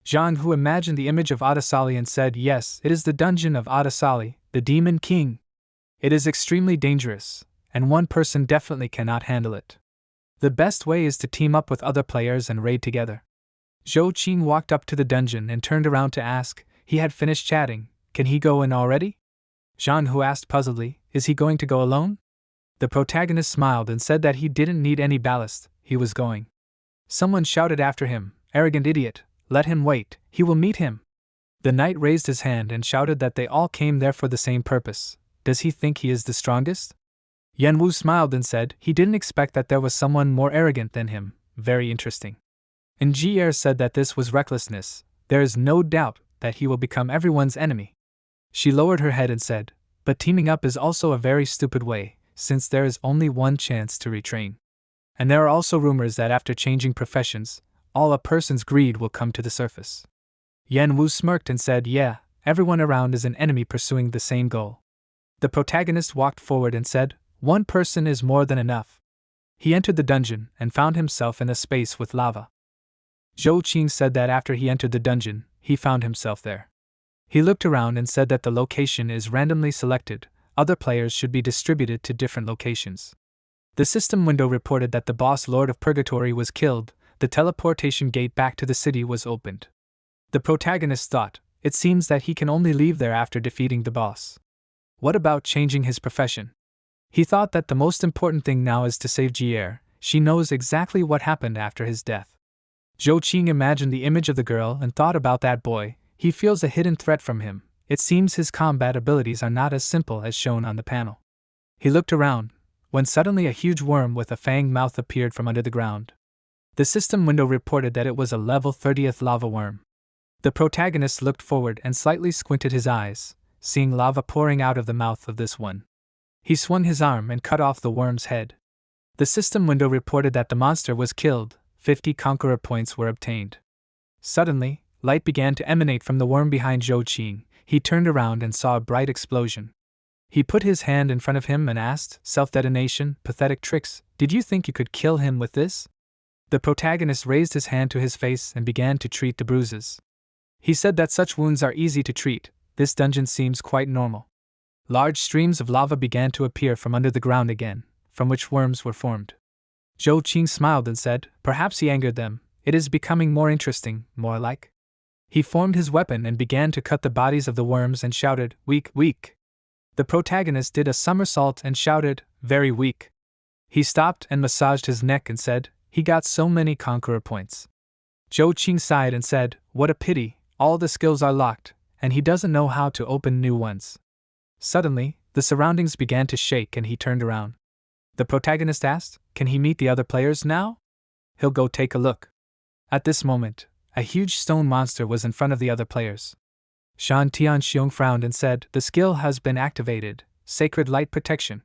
Zhang Hu imagined the image of Adasali and said, yes, it is the dungeon of Adasali, the Demon King. It is extremely dangerous, and one person definitely cannot handle it. The best way is to team up with other players and raid together. Zhou Qing walked up to the dungeon and turned around to ask, he had finished chatting, can he go in already? Zhang Hu asked puzzledly, is he going to go alone? The protagonist smiled and said that he didn't need any ballast, he was going. Someone shouted after him, arrogant idiot, let him wait, he will meet him. The knight raised his hand and shouted that they all came there for the same purpose. Does he think he is the strongest? Yan Wu smiled and said he didn't expect that there was someone more arrogant than him, very interesting. And Ji said that this was recklessness, there is no doubt that he will become everyone's enemy. She lowered her head and said, but teaming up is also a very stupid way, since there is only one chance to retrain. And there are also rumors that after changing professions, all a person's greed will come to the surface. Yan Wu smirked and said, yeah, everyone around is an enemy pursuing the same goal. The protagonist walked forward and said, one person is more than enough. He entered the dungeon and found himself in a space with lava. Zhou Qing said that after he entered the dungeon, he found himself there. He looked around and said that the location is randomly selected, other players should be distributed to different locations. The system window reported that the boss Lord of Purgatory was killed, the teleportation gate back to the city was opened. The protagonist thought, it seems that he can only leave there after defeating the boss. What about changing his profession? He thought that the most important thing now is to save Jier, she knows exactly what happened after his death. Zhou Qing imagined the image of the girl and thought about that boy, he feels a hidden threat from him, it seems his combat abilities are not as simple as shown on the panel. He looked around, when suddenly a huge worm with a fanged mouth appeared from under the ground. The system window reported that it was a level 30th lava worm. The protagonist looked forward and slightly squinted his eyes, seeing lava pouring out of the mouth of this one. He swung his arm and cut off the worm's head. The system window reported that the monster was killed, 50 conqueror points were obtained. Suddenly, light began to emanate from the worm behind Zhou Qing. He turned around and saw a bright explosion. He put his hand in front of him and asked, self-detonation, pathetic tricks, did you think you could kill him with this? The protagonist raised his hand to his face and began to treat the bruises. He said that such wounds are easy to treat, this dungeon seems quite normal. Large streams of lava began to appear from under the ground again, from which worms were formed. Zhou Qing smiled and said, perhaps he angered them, it is becoming more interesting, more like. He formed his weapon and began to cut the bodies of the worms and shouted, weak, weak. The protagonist did a somersault and shouted, very weak. He stopped and massaged his neck and said, he got so many conqueror points. Zhou Qing sighed and said, what a pity, all the skills are locked, and he doesn't know how to open new ones. Suddenly, the surroundings began to shake and he turned around. The protagonist asked, can he meet the other players now? He'll go take a look. At this moment, a huge stone monster was in front of the other players. Shan Tianxiong frowned and said, the skill has been activated, Sacred Light Protection.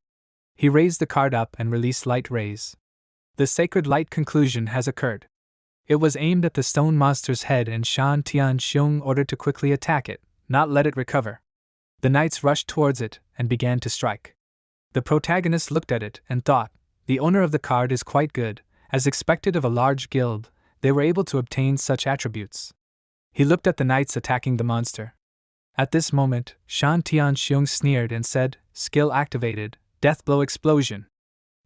He raised the card up and released light rays. The Sacred Light conclusion has occurred. It was aimed at the stone monster's head and Shan Tianxiong ordered to quickly attack it, not let it recover. The knights rushed towards it and began to strike. The protagonist looked at it and thought, the owner of the card is quite good, as expected of a large guild, they were able to obtain such attributes. He looked at the knights attacking the monster. At this moment, Shan Tianxiong sneered and said, skill activated, death blow explosion.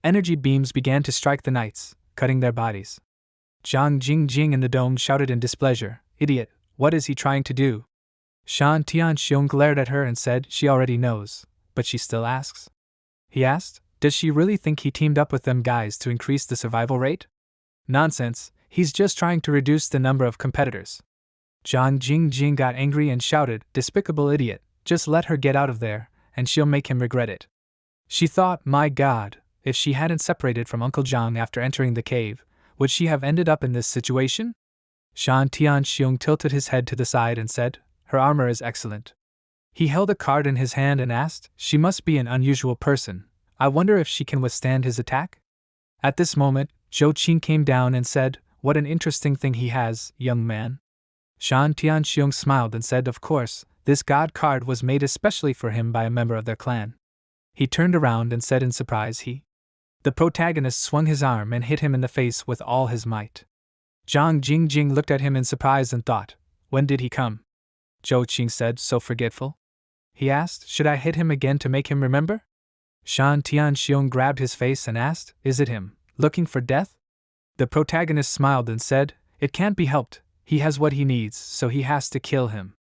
Energy beams began to strike the knights, cutting their bodies. Zhang Jingjing in the dome shouted in displeasure, idiot, what is he trying to do? Shan Tianxiong glared at her and said she already knows, but she still asks. He asked, does she really think he teamed up with them guys to increase the survival rate? Nonsense, he's just trying to reduce the number of competitors. Zhang Jingjing got angry and shouted, despicable idiot, just let her get out of there, and she'll make him regret it. She thought, my god, if she hadn't separated from Uncle Zhang after entering the cave, would she have ended up in this situation? Shan Tianxiong tilted his head to the side and said, her armor is excellent. He held a card in his hand and asked, she must be an unusual person, I wonder if she can withstand his attack? At this moment, Zhou Qing came down and said, what an interesting thing he has, young man. Shan Tianxiong smiled and said, of course, this god card was made especially for him by a member of their clan. He turned around and said in surprise, The protagonist swung his arm and hit him in the face with all his might. Zhang Jingjing looked at him in surprise and thought, When did he come? Zhou Qing said, so forgetful. He asked, should I hit him again to make him remember? Shan Tianxiong grabbed his face and asked, is it him, looking for death? The protagonist smiled and said, it can't be helped, he has what he needs, so he has to kill him.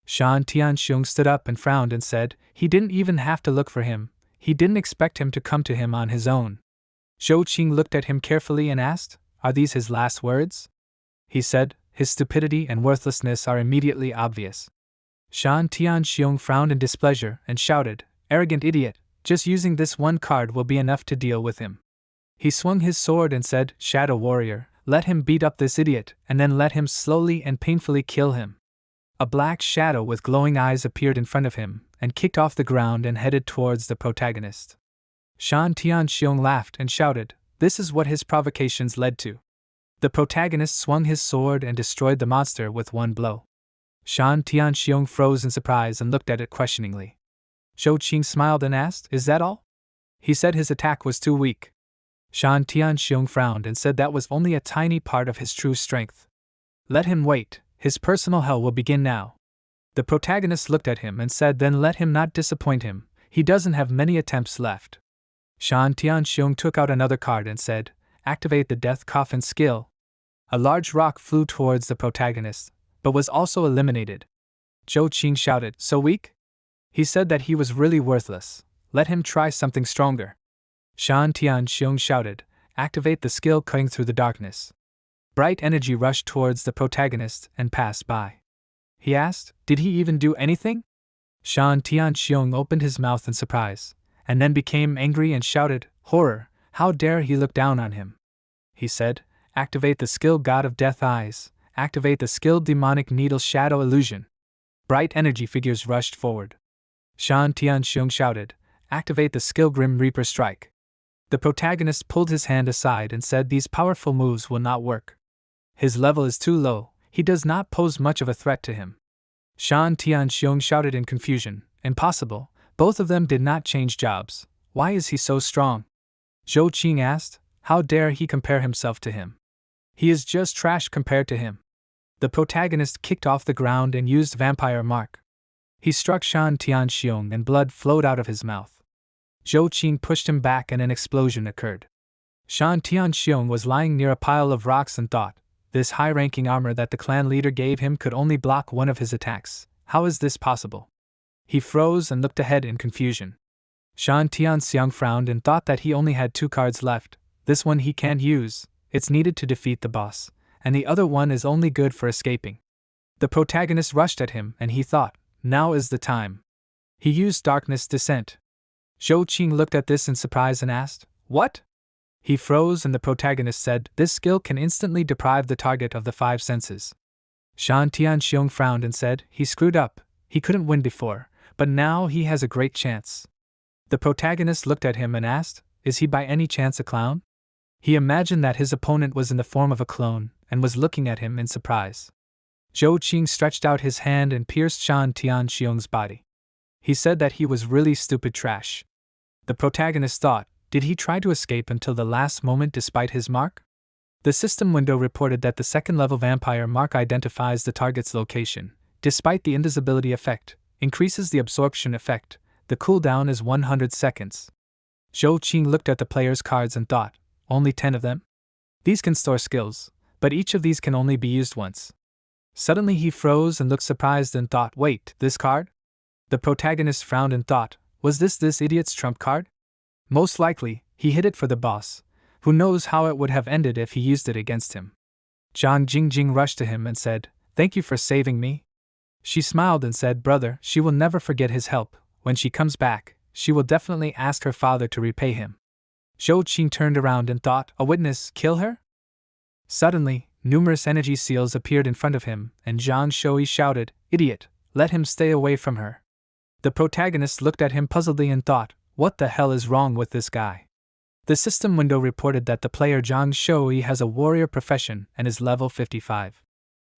Shan Tianxiong stood up and frowned and said, he didn't even have to look for him, he didn't expect him to come to him on his own. Zhou Qing looked at him carefully and asked, are these his last words? He said, his stupidity and worthlessness are immediately obvious. Shan Tianxiong frowned in displeasure and shouted, arrogant idiot, just using this one card will be enough to deal with him. He swung his sword and said, Shadow Warrior, let him beat up this idiot, and then let him slowly and painfully kill him. A black shadow with glowing eyes appeared in front of him, and kicked off the ground and headed towards the protagonist. Shan Tianxiong laughed and shouted, this is what his provocations led to. The protagonist swung his sword and destroyed the monster with one blow. Shan Tianxiong froze in surprise and looked at it questioningly. Zhou Qing smiled and asked, is that all? He said his attack was too weak. Shan Tianxiong frowned and said that was only a tiny part of his true strength. Let him wait, his personal hell will begin now. The protagonist looked at him and said then let him not disappoint him, he doesn't have many attempts left. Shan Tianxiong took out another card and said, activate the Death Coffin skill. A large rock flew towards the protagonist, but was also eliminated. Zhou Qing shouted, so weak? He said that he was really worthless, let him try something stronger. Shan Tianxiong shouted, activate the skill cutting through the darkness. Bright energy rushed towards the protagonist and passed by. He asked, did he even do anything? Shan Tianxiong opened his mouth in surprise, and then became angry and shouted, horror, how dare he look down on him? He said, activate the skill God of Death Eyes, activate the skill Demonic Needle Shadow Illusion. Bright energy figures rushed forward. Shan Tianxiong shouted, activate the skill Grim Reaper Strike. The protagonist pulled his hand aside and said these powerful moves will not work. His level is too low, he does not pose much of a threat to him. Shan Tianxiong shouted in confusion, impossible, both of them did not change jobs, why is he so strong? Zhou Qing asked, how dare he compare himself to him? He is just trash compared to him. The protagonist kicked off the ground and used Vampire Mark. He struck Shan Tianxiong and blood flowed out of his mouth. Zhou Qing pushed him back and an explosion occurred. Shan Tianxiong was lying near a pile of rocks and thought, this high-ranking armor that the clan leader gave him could only block one of his attacks, how is this possible? He froze and looked ahead in confusion. Shan Tianxiong frowned and thought that he only had 2 cards left, this one he can't use, it's needed to defeat the boss, and the other one is only good for escaping. The protagonist rushed at him and he thought, now is the time. He used Darkness Descent. Zhou Qing looked at this in surprise and asked, what? He froze and the protagonist said, this skill can instantly deprive the target of the 5 senses. Shan Tianxiong frowned and said, he screwed up, he couldn't win before, but now he has a great chance. The protagonist looked at him and asked, is he by any chance a clown? He imagined that his opponent was in the form of a clone, and was looking at him in surprise. Zhou Qing stretched out his hand and pierced Shan Tianxiong's body. He said that he was really stupid trash. The protagonist thought, did he try to escape until the last moment despite his mark? The system window reported that the second-level vampire mark identifies the target's location, despite the invisibility effect, increases the absorption effect, the cooldown is 100 seconds. Zhou Qing looked at the player's cards and thought, only 10 of them? These can store skills, but each of these can only be used once. Suddenly he froze and looked surprised and thought, wait, this card? The protagonist frowned and thought, was this idiot's trump card? Most likely, he hid it for the boss. Who knows how it would have ended if he used it against him. Zhang Jingjing rushed to him and said, thank you for saving me. She smiled and said, brother, she will never forget his help. When she comes back, she will definitely ask her father to repay him. Zhou Qing turned around and thought, a witness, kill her? Suddenly, numerous energy seals appeared in front of him, and Zhang Shui shouted, idiot, let him stay away from her. The protagonist looked at him puzzledly and thought, what the hell is wrong with this guy? The system window reported that the player Zhang Shui has a warrior profession and is level 55.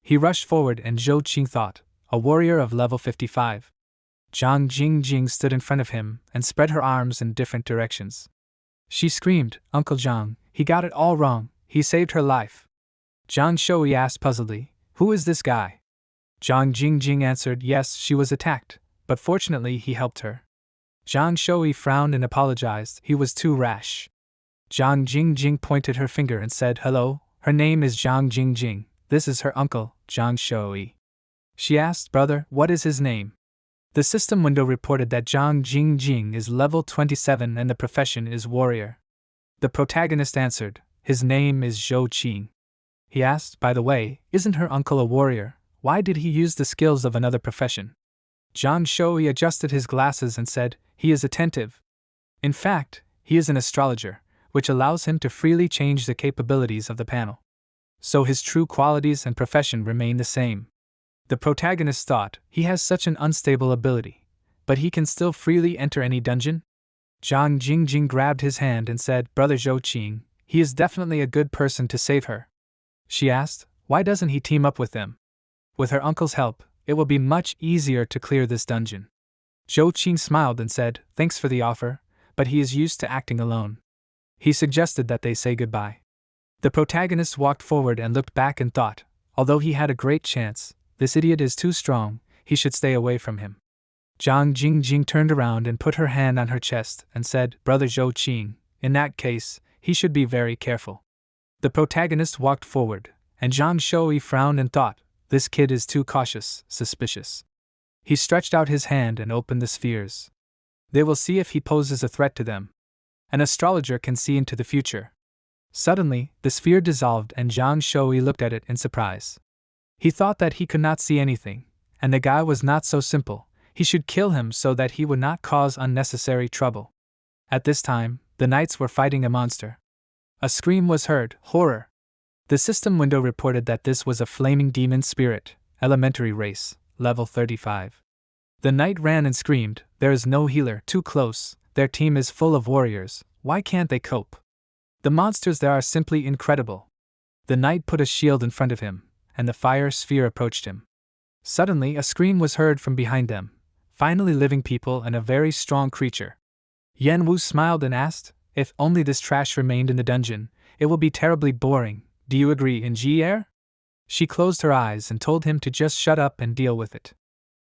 He rushed forward and Zhou Qing thought, a warrior of level 55. Zhang Jingjing stood in front of him and spread her arms in different directions. She screamed, Uncle Zhang, he got it all wrong, he saved her life. Zhang Shui asked puzzledly, who is this guy? Zhang Jingjing answered yes, she was attacked, but fortunately he helped her. Zhang Shui frowned and apologized, he was too rash. Zhang Jingjing pointed her finger and said, hello, her name is Zhang Jingjing, this is her uncle, Zhang Shui. She asked, brother, what is his name? The system window reported that Zhang Jingjing is level 27 and the profession is warrior. The protagonist answered, his name is Zhou Qing. He asked, by the way, isn't her uncle a warrior? Why did he use the skills of another profession? Zhang Shui adjusted his glasses and said, he is attentive. In fact, he is an astrologer, which allows him to freely change the capabilities of the panel. So his true qualities and profession remain the same. The protagonist thought, he has such an unstable ability, but he can still freely enter any dungeon? Zhang Jingjing grabbed his hand and said, brother Zhou Qing, he is definitely a good person to save her. She asked, why doesn't he team up with them? With her uncle's help, it will be much easier to clear this dungeon. Zhou Qing smiled and said, thanks for the offer, but he is used to acting alone. He suggested that they say goodbye. The protagonist walked forward and looked back and thought, although he had a great chance, this idiot is too strong, he should stay away from him. Zhang Jingjing turned around and put her hand on her chest and said, brother Zhou Qing, in that case, he should be very careful. The protagonist walked forward, and Zhang Shui frowned and thought, this kid is too cautious, suspicious. He stretched out his hand and opened the spheres. They will see if he poses a threat to them. An astrologer can see into the future. Suddenly, the sphere dissolved and Zhang Shui looked at it in surprise. He thought that he could not see anything, and the guy was not so simple, he should kill him so that he would not cause unnecessary trouble. At this time, the knights were fighting a monster. A scream was heard, horror. The system window reported that this was a flaming demon spirit, elementary race, level 35. The knight ran and screamed, there is no healer, too close, their team is full of warriors, why can't they cope? The monsters there are simply incredible. The knight put a shield in front of him, and the fire sphere approached him. Suddenly a scream was heard from behind them, finally living people and a very strong creature. Yan Wu smiled and asked, if only this trash remained in the dungeon, it will be terribly boring. Do you agree, Injier? She closed her eyes and told him to just shut up and deal with it.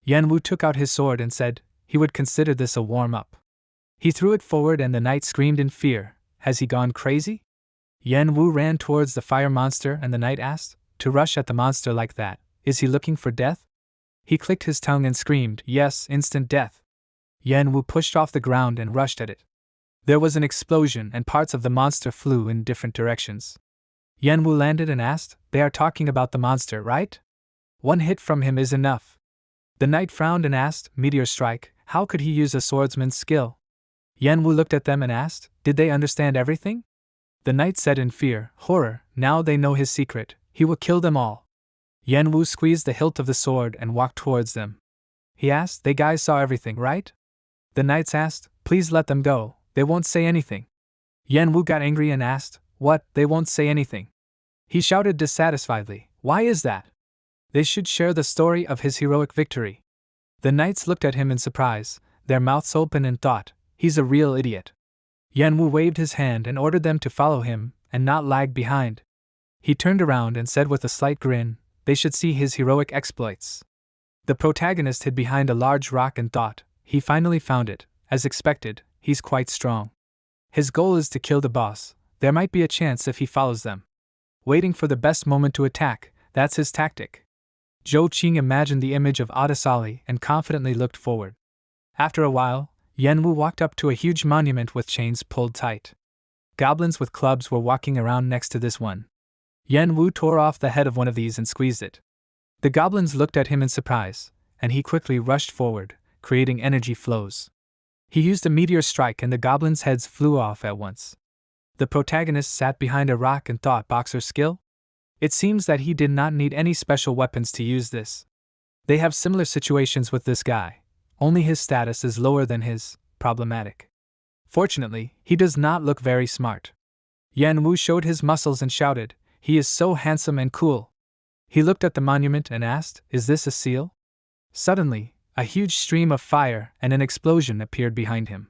Yan Wu took out his sword and said he would consider this a warm-up. He threw it forward and the knight screamed in fear. Has he gone crazy? Yan Wu ran towards the fire monster and the knight asked, to rush at the monster like that, is he looking for death? He clicked his tongue and screamed, yes, instant death. Yan Wu pushed off the ground and rushed at it. There was an explosion and parts of the monster flew in different directions. Yan Wu landed and asked, they are talking about the monster, right? One hit from him is enough. The knight frowned and asked, meteor strike, how could he use a swordsman's skill? Yan Wu looked at them and asked, did they understand everything? The knight said in fear, horror, now they know his secret, he will kill them all. Yan Wu squeezed the hilt of the sword and walked towards them. He asked, they guys saw everything, right? The knights asked, please let them go, they won't say anything. Yan Wu got angry and asked, what, they won't say anything? He shouted dissatisfiedly, why is that? They should share the story of his heroic victory. The knights looked at him in surprise, their mouths open and thought, he's a real idiot. Yan Wu waved his hand and ordered them to follow him and not lag behind. He turned around and said with a slight grin, they should see his heroic exploits. The protagonist hid behind a large rock and thought, he finally found it, as expected, he's quite strong. His goal is to kill the boss, there might be a chance if he follows them. Waiting for the best moment to attack, that's his tactic. Zhou Qing imagined the image of Adesali and confidently looked forward. After a while, Yan Wu walked up to a huge monument with chains pulled tight. Goblins with clubs were walking around next to this one. Yan Wu tore off the head of one of these and squeezed it. The goblins looked at him in surprise, and he quickly rushed forward, creating energy flows. He used a meteor strike and the goblins' heads flew off at once. The protagonist sat behind a rock and thought, boxer skill? It seems that he did not need any special weapons to use this. They have similar situations with this guy, only his status is lower than his, problematic. Fortunately, he does not look very smart. Yan Wu showed his muscles and shouted, he is so handsome and cool. He looked at the monument and asked, is this a seal? Suddenly, a huge stream of fire and an explosion appeared behind him.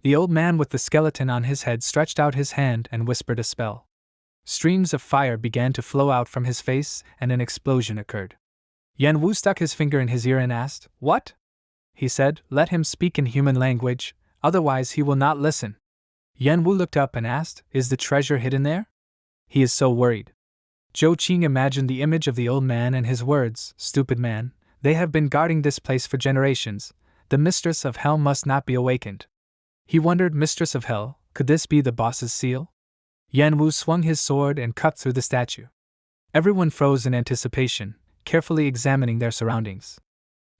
The old man with the skeleton on his head stretched out his hand and whispered a spell. Streams of fire began to flow out from his face and an explosion occurred. Yan Wu stuck his finger in his ear and asked, "What?" He said, "Let him speak in human language, otherwise he will not listen." Yan Wu looked up and asked, "Is the treasure hidden there?" He is so worried. Zhou Qing imagined the image of the old man and his words, "Stupid man, they have been guarding this place for generations. The mistress of hell must not be awakened." He wondered, mistress of hell, could this be the boss's seal? Yan Wu swung his sword and cut through the statue. Everyone froze in anticipation, carefully examining their surroundings.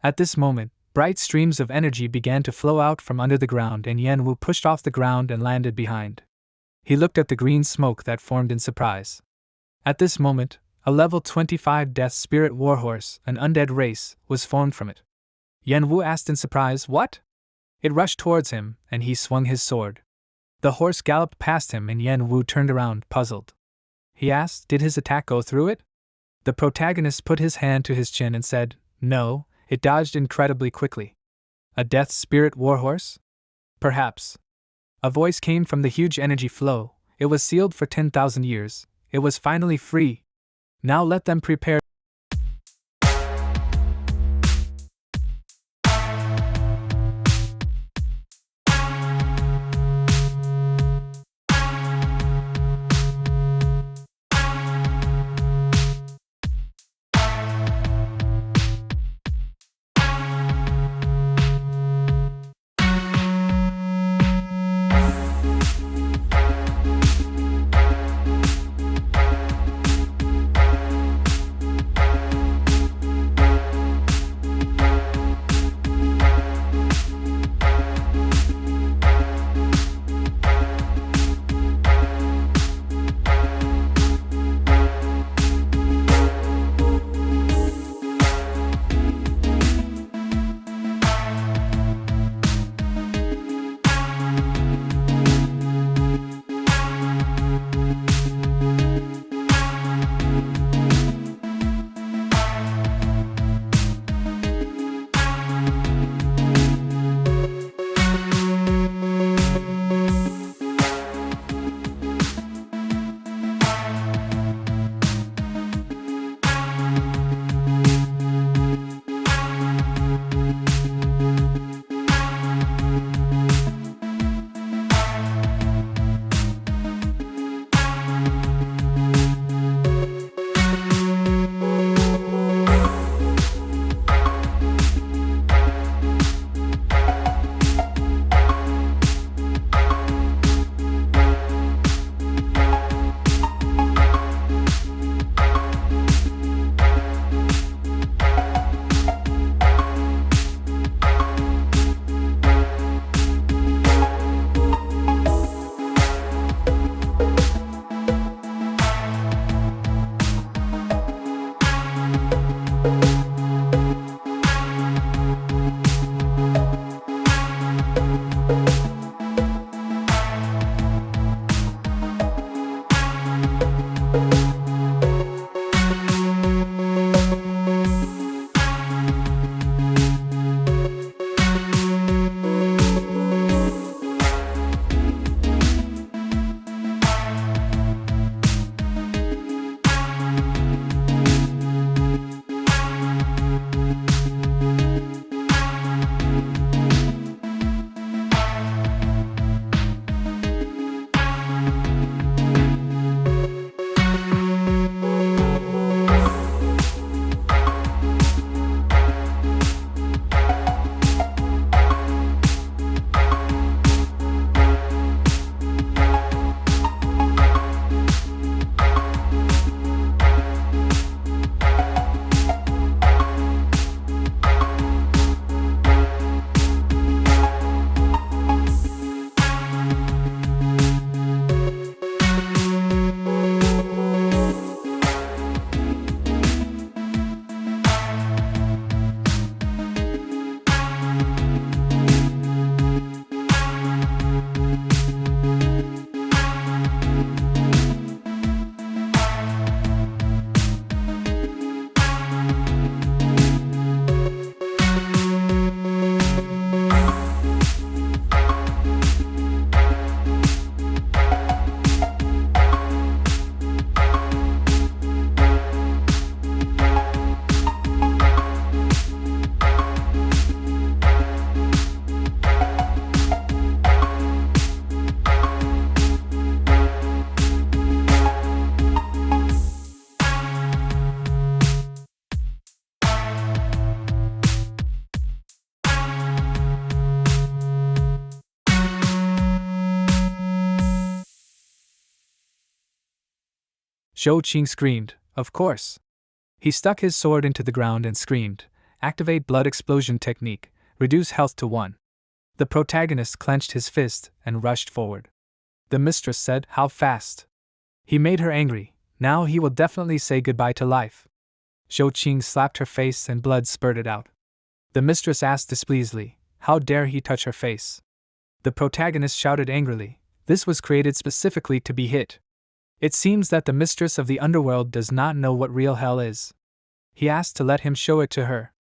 At this moment, bright streams of energy began to flow out from under the ground, and Yan Wu pushed off the ground and landed behind. He looked at the green smoke that formed in surprise. At this moment, a level 25 Death Spirit Warhorse, an undead race, was formed from it. Yan Wu asked in surprise, "What?" It rushed towards him, and he swung his sword. The horse galloped past him, and Yan Wu turned around, puzzled. He asked, "Did his attack go through it?" The protagonist put his hand to his chin and said, "No, it dodged incredibly quickly." A Death Spirit Warhorse? Perhaps. A voice came from the huge energy flow. It was sealed for 10,000 years. It was finally free. Now let them prepare. Zhou Qing screamed, "Of course." He stuck his sword into the ground and screamed, "Activate blood explosion technique, reduce health to 1." The protagonist clenched his fist and rushed forward. The mistress said, "How fast?" He made her angry. Now he will definitely say goodbye to life. Zhou Qing slapped her face and blood spurted out. The mistress asked displeasedly, "How dare he touch her face?" The protagonist shouted angrily, "This was created specifically to be hit." It seems that the mistress of the underworld does not know what real hell is. He asked to let him show it to her.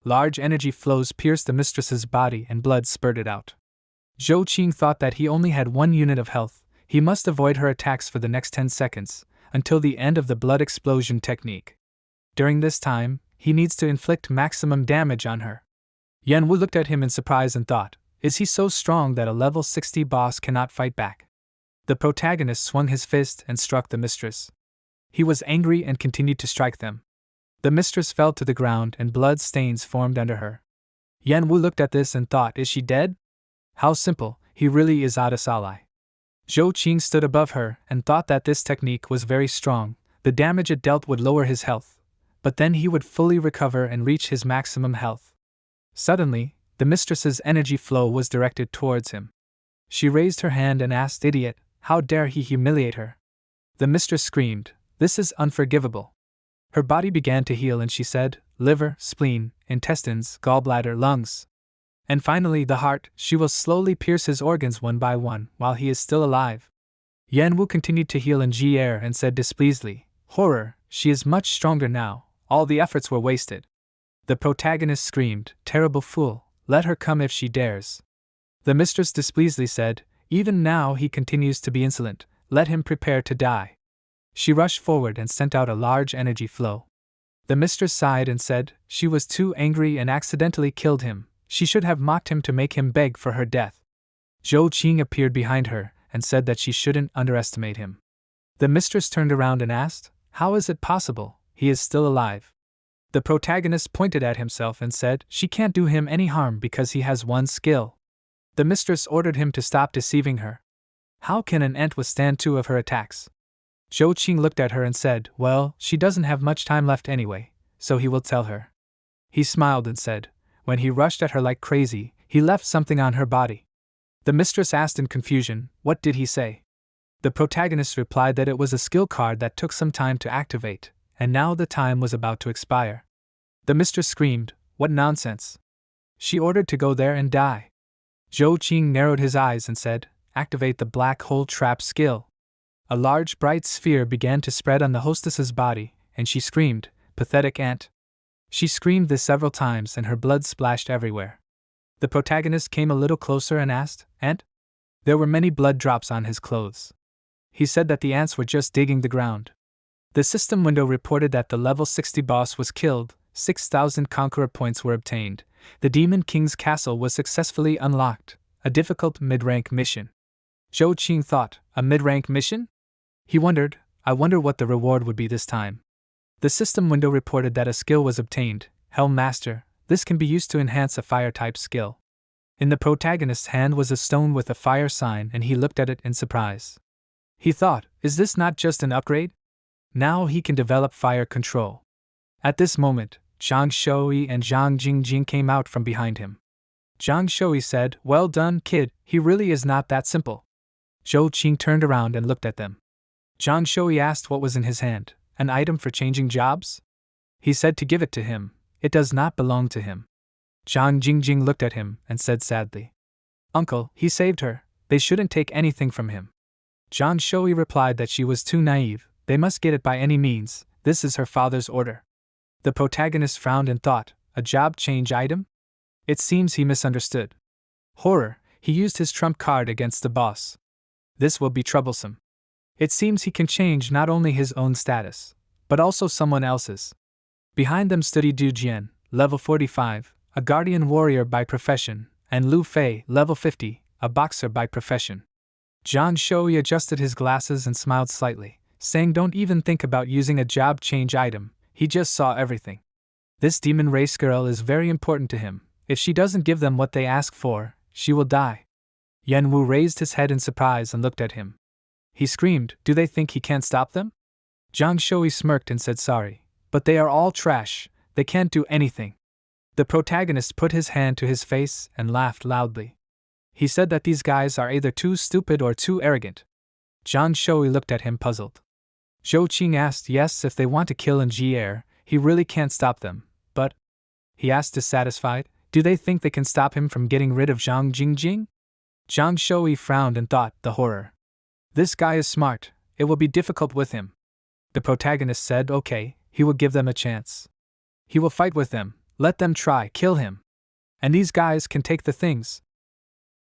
Large energy flows pierced the mistress's body and blood spurted out. Zhou Qing thought that he only had 1 unit of health. He must avoid her attacks for the next 10 seconds, until the end of the blood explosion technique. During this time, he needs to inflict maximum damage on her. Yan Wu looked at him in surprise and thought, is he so strong that a level 60 boss cannot fight back? The protagonist swung his fist and struck the mistress. He was angry and continued to strike them. The mistress fell to the ground and blood stains formed under her. Yan Wu looked at this and thought, is she dead? How simple, he really is Ada's ally. Zhou Qing stood above her and thought that this technique was very strong. The damage it dealt would lower his health, but then he would fully recover and reach his maximum health. Suddenly, the mistress's energy flow was directed towards him. She raised her hand and asked, "Idiot, how dare he humiliate her?" The mistress screamed, "This is unforgivable." Her body began to heal and she said, "Liver, spleen, intestines, gallbladder, lungs. And finally the heart, she will slowly pierce his organs one by one while he is still alive." Yan Wu continued to heal in Ji-air and said displeasedly, "Horror, she is much stronger now, all the efforts were wasted." The protagonist screamed, "Terrible fool, let her come if she dares." The mistress displeasedly said, "Even now he continues to be insolent, let him prepare to die." She rushed forward and sent out a large energy flow. The mistress sighed and said, "She was too angry and accidentally killed him. She should have mocked him to make him beg for her death." Zhou Qing appeared behind her and said that she shouldn't underestimate him. The mistress turned around and asked, "How is it possible? He is still alive." The protagonist pointed at himself and said, "She can't do him any harm because he has 1 skill." The mistress ordered him to stop deceiving her. How can an ant withstand 2 of her attacks? Zhou Qing looked at her and said, "Well, she doesn't have much time left anyway, so he will tell her." He smiled and said, "When he rushed at her like crazy, he left something on her body." The mistress asked in confusion, "What did he say?" The protagonist replied that it was a skill card that took some time to activate, and now the time was about to expire. The mistress screamed, "What nonsense! She ordered to go there and die." Zhou Qing narrowed his eyes and said, "Activate the black hole trap skill." A large bright sphere began to spread on the hostess's body, and she screamed, "Pathetic ant." She screamed this several times and her blood splashed everywhere. The protagonist came a little closer and asked, "Ant?" There were many blood drops on his clothes. He said that the ants were just digging the ground. The system window reported that the level 60 boss was killed, 6,000 conqueror points were obtained, the Demon King's castle was successfully unlocked, a difficult mid-rank mission. Zhou Qing thought, a mid-rank mission? He wondered, I wonder what the reward would be this time. The system window reported that a skill was obtained, Helm Master. This can be used to enhance a fire-type skill. In the protagonist's hand was a stone with a fire sign and he looked at it in surprise. He thought, is this not just an upgrade? Now he can develop fire control. At this moment, Zhang Shuyi and Zhang Jingjing came out from behind him. Zhang Shuyi said, "Well done, kid, he really is not that simple." Zhou Qing turned around and looked at them. Zhang Shuyi asked what was in his hand, an item for changing jobs? He said to give it to him, it does not belong to him. Zhang Jingjing looked at him and said sadly, "Uncle, he saved her, they shouldn't take anything from him." Zhang Shuyi replied that she was too naive, they must get it by any means, this is her father's order. The protagonist frowned and thought, a job change item? It seems he misunderstood. Horror, he used his trump card against the boss. This will be troublesome. It seems he can change not only his own status, but also someone else's. Behind them stood Yi Jian, level 45, a guardian warrior by profession, and Lu Fei, level 50, a boxer by profession. Zhang Shuyi adjusted his glasses and smiled slightly, saying don't even think about using a job change item, he just saw everything. This demon race girl is very important to him, if she doesn't give them what they ask for, she will die. Yan Wu raised his head in surprise and looked at him. He screamed, do they think he can't stop them? Zhang Shui smirked and said sorry, but they are all trash, they can't do anything. The protagonist put his hand to his face and laughed loudly. He said that these guys are either too stupid or too arrogant. Zhang Shui looked at him puzzled. Zhou Qing asked yes if they want to kill Njier, he really can't stop them, but, he asked dissatisfied, do they think they can stop him from getting rid of Zhang Jingjing? Zhang Shui frowned and thought, the horror. This guy is smart, it will be difficult with him. The protagonist said okay, he will give them a chance. He will fight with them, let them try, kill him. And these guys can take the things.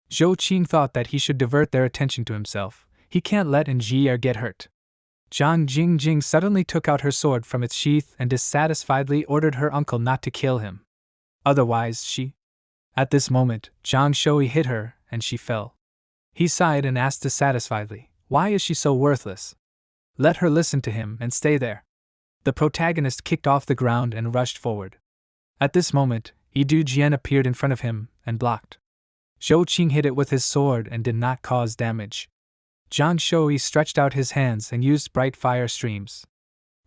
Zhou Qing thought that he should divert their attention to himself, he can't let Njier get hurt. Zhang Jingjing suddenly took out her sword from its sheath and dissatisfiedly ordered her uncle not to kill him. Otherwise she... At this moment, Zhang Shui hit her, and she fell. He sighed and asked dissatisfiedly, why is she so worthless? Let her listen to him and stay there. The protagonist kicked off the ground and rushed forward. At this moment, Yidu Jian appeared in front of him and blocked. Zhou Qing hit it with his sword and did not cause damage. Zhang Shui stretched out his hands and used bright fire streams.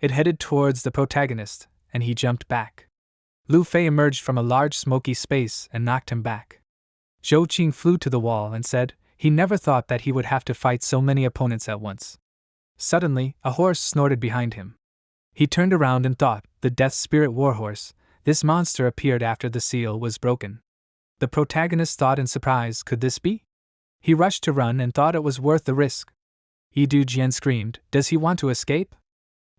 It headed towards the protagonist, and he jumped back. Lu Fei emerged from a large smoky space and knocked him back. Zhou Qing flew to the wall and said, he never thought that he would have to fight so many opponents at once. Suddenly, a horse snorted behind him. He turned around and thought, the Death Spirit Warhorse, this monster appeared after the seal was broken. The protagonist thought in surprise, could this be? He rushed to run and thought it was worth the risk. Yidu Jian screamed, does he want to escape?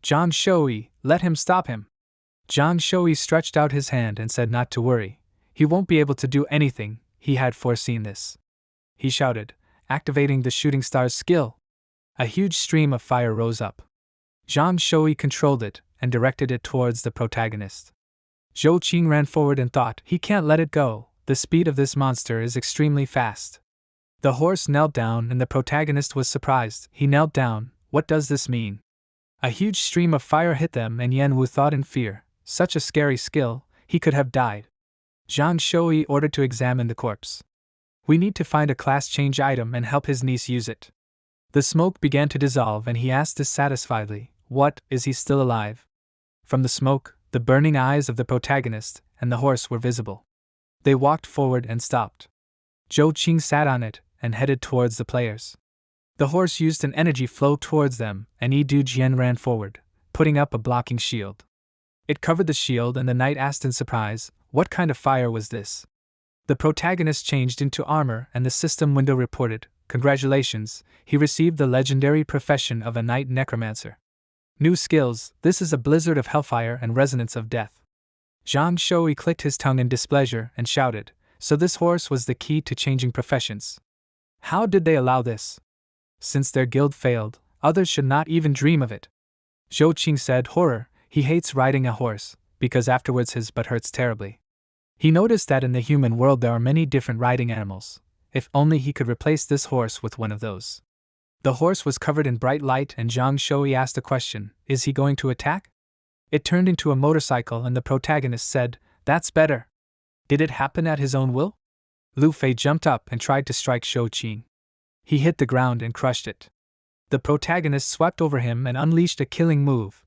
Zhang Shui, let him stop him. Zhang Shui stretched out his hand and said not to worry. He won't be able to do anything, he had foreseen this. He shouted, activating the shooting star's skill. A huge stream of fire rose up. Zhang Shui controlled it and directed it towards the protagonist. Zhou Qing ran forward and thought, he can't let it go, the speed of this monster is extremely fast. The horse knelt down and the protagonist was surprised. He knelt down, what does this mean? A huge stream of fire hit them and Yanwu thought in fear, such a scary skill, he could have died. Zhang Shui ordered to examine the corpse. We need to find a class change item and help his niece use it. The smoke began to dissolve and he asked dissatisfiedly, what, is he still alive? From the smoke, the burning eyes of the protagonist and the horse were visible. They walked forward and stopped. Zhou Qing sat on it and headed towards the players. The horse used an energy flow towards them, and Yidu Jian ran forward, putting up a blocking shield. It covered the shield and the knight asked in surprise, what kind of fire was this? The protagonist changed into armor and the system window reported, congratulations, he received the legendary profession of a knight necromancer. New skills, this is a blizzard of hellfire and resonance of death. Zhang Shui clicked his tongue in displeasure and shouted, so this horse was the key to changing professions. How did they allow this? Since their guild failed, others should not even dream of it. Zhou Qing said, horror, he hates riding a horse, because afterwards his butt hurts terribly. He noticed that in the human world there are many different riding animals. If only he could replace this horse with one of those. The horse was covered in bright light and Zhang Shui asked a question, is he going to attack? It turned into a motorcycle and the protagonist said, that's better. Did it happen at his own will? Lu Fei jumped up and tried to strike Zhou Qing. He hit the ground and crushed it. The protagonist swept over him and unleashed a killing move.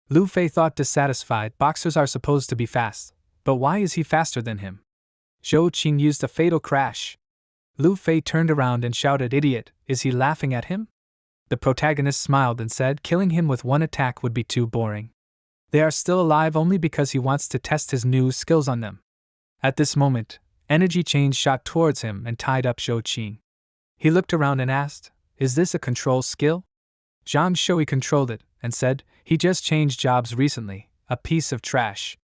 Lu Fei thought dissatisfied, boxers are supposed to be fast, but why is he faster than him? Zhou Qing used a fatal crash. Lu Fei turned around and shouted, idiot, is he laughing at him? The protagonist smiled and said killing him with one attack would be too boring. They are still alive only because he wants to test his new skills on them. At this moment, energy chains shot towards him and tied up Zhou Qing. He looked around and asked, is this a control skill? Zhang Shui controlled it and said, he just changed jobs recently, a piece of trash.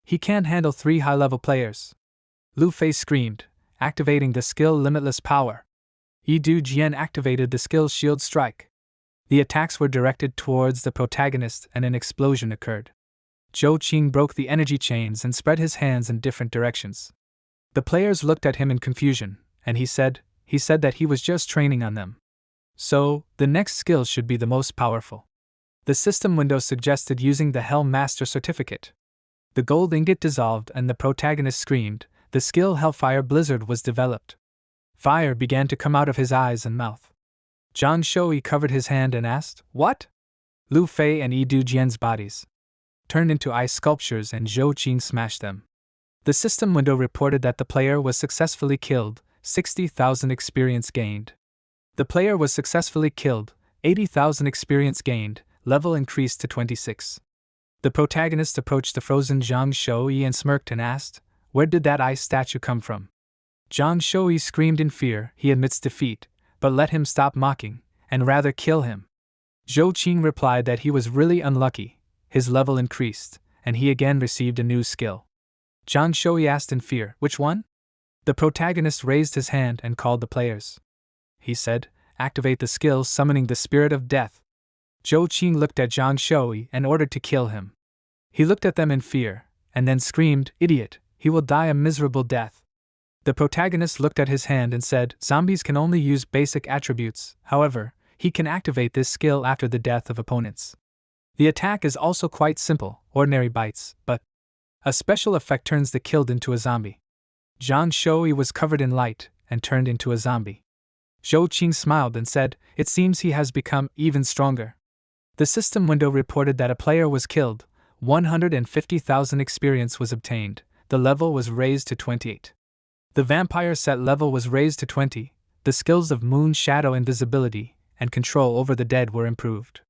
He can't handle 3 high-level players. Lu Fei screamed, activating the skill Limitless Power. Yidu Jian activated the skill Shield Strike. The attacks were directed towards the protagonist and an explosion occurred. Zhou Qing broke the energy chains and spread his hands in different directions. The players looked at him in confusion, and he said that he was just training on them. So, the next skill should be the most powerful. The system window suggested using the Hell Master certificate. The gold ingot dissolved and the protagonist screamed, the skill Hellfire Blizzard was developed. Fire began to come out of his eyes and mouth. Zhang Shui covered his hand and asked, what? Lu Fei and Yi Du Jian's bodies turned into ice sculptures and Zhou Qing smashed them. The system window reported that the player was successfully killed, 60,000 experience gained. The player was successfully killed, 80,000 experience gained, level increased to 26. The protagonist approached the frozen Zhang Shouyi and smirked and asked, "Where did that ice statue come from?" Zhang Shouyi screamed in fear. He admits defeat, but let him stop mocking, and rather kill him. Zhou Qing replied that he was really unlucky. His level increased, and he again received a new skill. Zhang Shouyi asked in fear, "Which one?" The protagonist raised his hand and called the players. He said, "Activate the skill summoning the spirit of death." Zhou Qing looked at Zhang Shouyi and ordered to kill him. He looked at them in fear, and then screamed, "Idiot, he will die a miserable death." The protagonist looked at his hand and said, "Zombies can only use basic attributes, however, he can activate this skill after the death of opponents. The attack is also quite simple, ordinary bites, but a special effect turns the killed into a zombie." Zhang Shouyi was covered in light and turned into a zombie. Zhou Qing smiled and said, "It seems he has become even stronger." The system window reported that a player was killed, 150,000 experience was obtained, the level was raised to 28. The vampire set level was raised to 20, the skills of moon shadow invisibility and control over the dead were improved.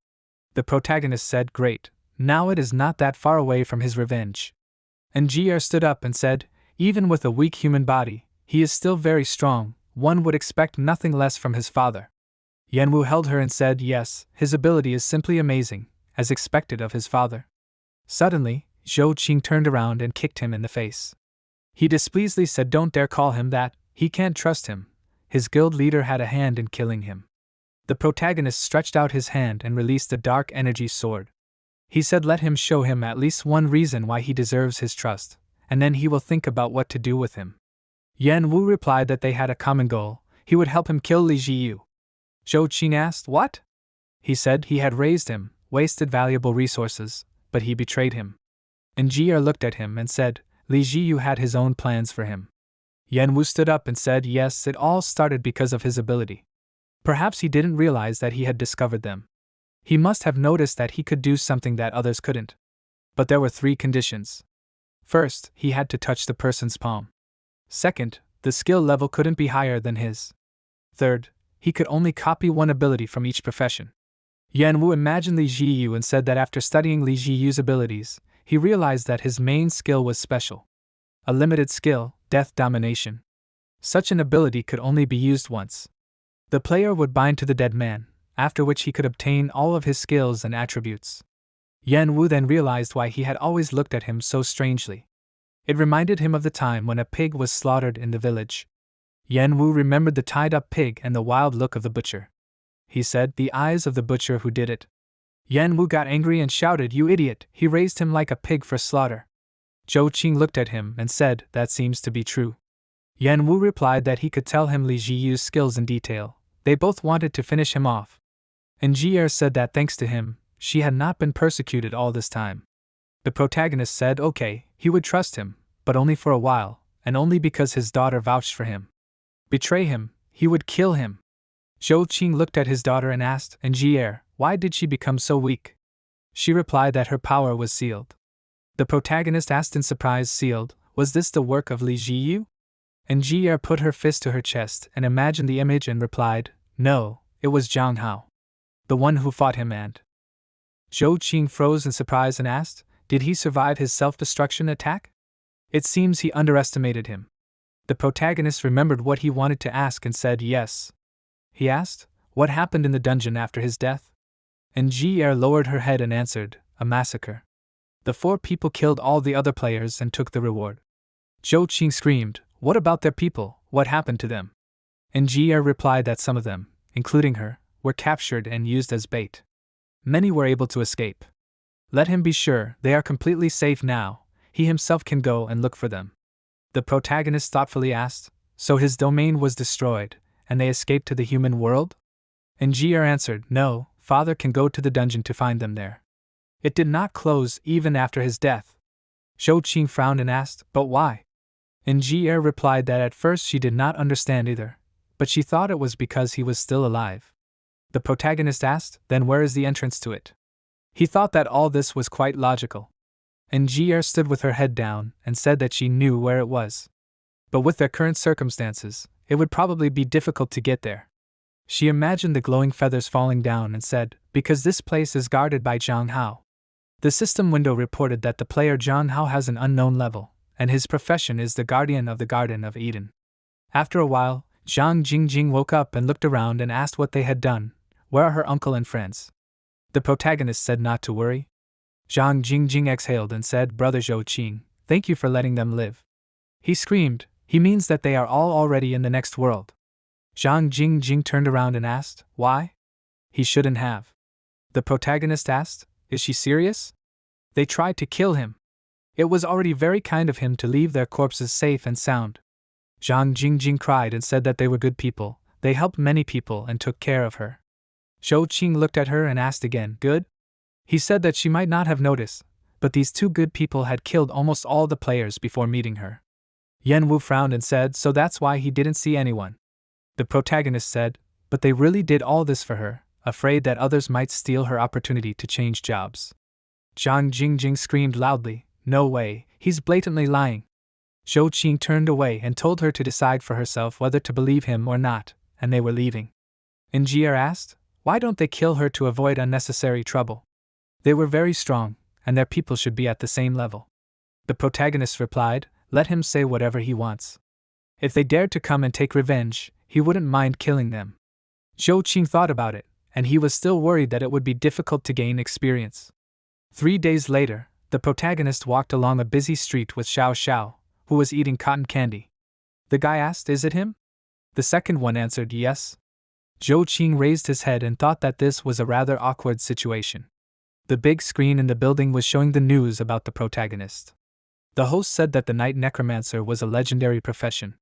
The protagonist said, "Great, now it is not that far away from his revenge." And Jier stood up and said, "Even with a weak human body, he is still very strong, one would expect nothing less from his father." Yanwu held her and said, "Yes, his ability is simply amazing, as expected of his father." Suddenly, Zhou Qing turned around and kicked him in the face. He displeasedly said, "Don't dare call him that, he can't trust him. His guild leader had a hand in killing him." The protagonist stretched out his hand and released a dark energy sword. He said, "Let him show him at least one reason why he deserves his trust, and then he will think about what to do with him." Yan Wu replied that they had a common goal, he would help him kill Li Jiyu. Zhou Qing asked, "What?" He said he had raised him, wasted valuable resources, but he betrayed him. And Jier looked at him and said, Li Jiyu had his own plans for him. Yan Wu stood up and said, "Yes, it all started because of his ability. Perhaps he didn't realize that he had discovered them. He must have noticed that he could do something that others couldn't. But there were 3 conditions. First, he had to touch the person's palm. Second, the skill level couldn't be higher than his. Third, he could only copy one ability from each profession." Yan Wu imagined Li Jiyu and said that after studying Li Jiyu's abilities, he realized that his main skill was special. A limited skill, Death Domination. Such an ability could only be used once. The player would bind to the dead man, after which he could obtain all of his skills and attributes. Yan Wu then realized why he had always looked at him so strangely. It reminded him of the time when a pig was slaughtered in the village. Yan Wu remembered the tied-up pig and the wild look of the butcher. He said, "The eyes of the butcher who did it." Yan Wu got angry and shouted, "You idiot, he raised him like a pig for slaughter." Zhou Qing looked at him and said, "That seems to be true." Yan Wu replied that he could tell him Li Jiyu's skills in detail. They both wanted to finish him off. And Jier said that thanks to him, she had not been persecuted all this time. The protagonist said, okay, he would trust him, but only for a while, and only because his daughter vouched for him. Betray him, he would kill him. Zhou Qing looked at his daughter and asked, "And Jier, why did she become so weak?" She replied that her power was sealed. The protagonist asked in surprise, "Sealed? Was this the work of Li Jiyu?" And Jier put her fist to her chest and imagined the image and replied, "No, it was Zhang Hao, the one who fought him." And Zhou Qing froze in surprise and asked, "Did he survive his self-destruction attack?" It seems he underestimated him. The protagonist remembered what he wanted to ask and said yes. He asked, "What happened in the dungeon after his death?" And Jier lowered her head and answered, "A massacre. The 4 people killed all the other players and took the reward." Zhou Qing screamed, "What about their people? What happened to them?" And Jier replied that some of them, including her, were captured and used as bait. Many were able to escape. Let him be sure they are completely safe now, he himself can go and look for them. The protagonist thoughtfully asked, "So his domain was destroyed, and they escaped to the human world?" And Jier answered, "No, father can go to the dungeon to find them there. It did not close even after his death." Zhou Qing frowned and asked, "But why?" And Jier replied that at first she did not understand either, but she thought it was because he was still alive. The protagonist asked, "Then where is the entrance to it?" He thought that all this was quite logical. And Jier stood with her head down and said that she knew where it was. But with their current circumstances, it would probably be difficult to get there. She imagined the glowing feathers falling down and said, because this place is guarded by Zhang Hao. The system window reported that the player Zhang Hao has an unknown level, and his profession is the guardian of the Garden of Eden. After a while, Zhang Jingjing woke up and looked around and asked what they had done. Where are her uncle and friends? The protagonist said not to worry. Zhang Jingjing exhaled and said, Brother Zhou Qing, thank you for letting them live. He screamed, he means that they are all already in the next world. Zhang Jingjing turned around and asked, why? He shouldn't have. The protagonist asked, is she serious? They tried to kill him. It was already very kind of him to leave their corpses safe and sound. Zhang Jingjing cried and said that they were good people, they helped many people and took care of her. Zhou Qing looked at her and asked again, good? He said that she might not have noticed, but these two good people had killed almost all the players before meeting her. Yen Wu frowned and said, so that's why he didn't see anyone. The protagonist said, but they really did all this for her, afraid that others might steal her opportunity to change jobs. Zhang Jingjing screamed loudly, no way, he's blatantly lying. Zhou Qing turned away and told her to decide for herself whether to believe him or not, and they were leaving. Injier asked, why don't they kill her to avoid unnecessary trouble? They were very strong, and their people should be at the same level. The protagonist replied, let him say whatever he wants. If they dared to come and take revenge, he wouldn't mind killing them. Zhou Qing thought about it, and he was still worried that it would be difficult to gain experience. 3 days later, the protagonist walked along a busy street with Xiao Xiao, who was eating cotton candy. The guy asked, is it him? The second one answered yes. Zhou Qing raised his head and thought that this was a rather awkward situation. The big screen in the building was showing the news about the protagonist. The host said that the night necromancer was a legendary profession.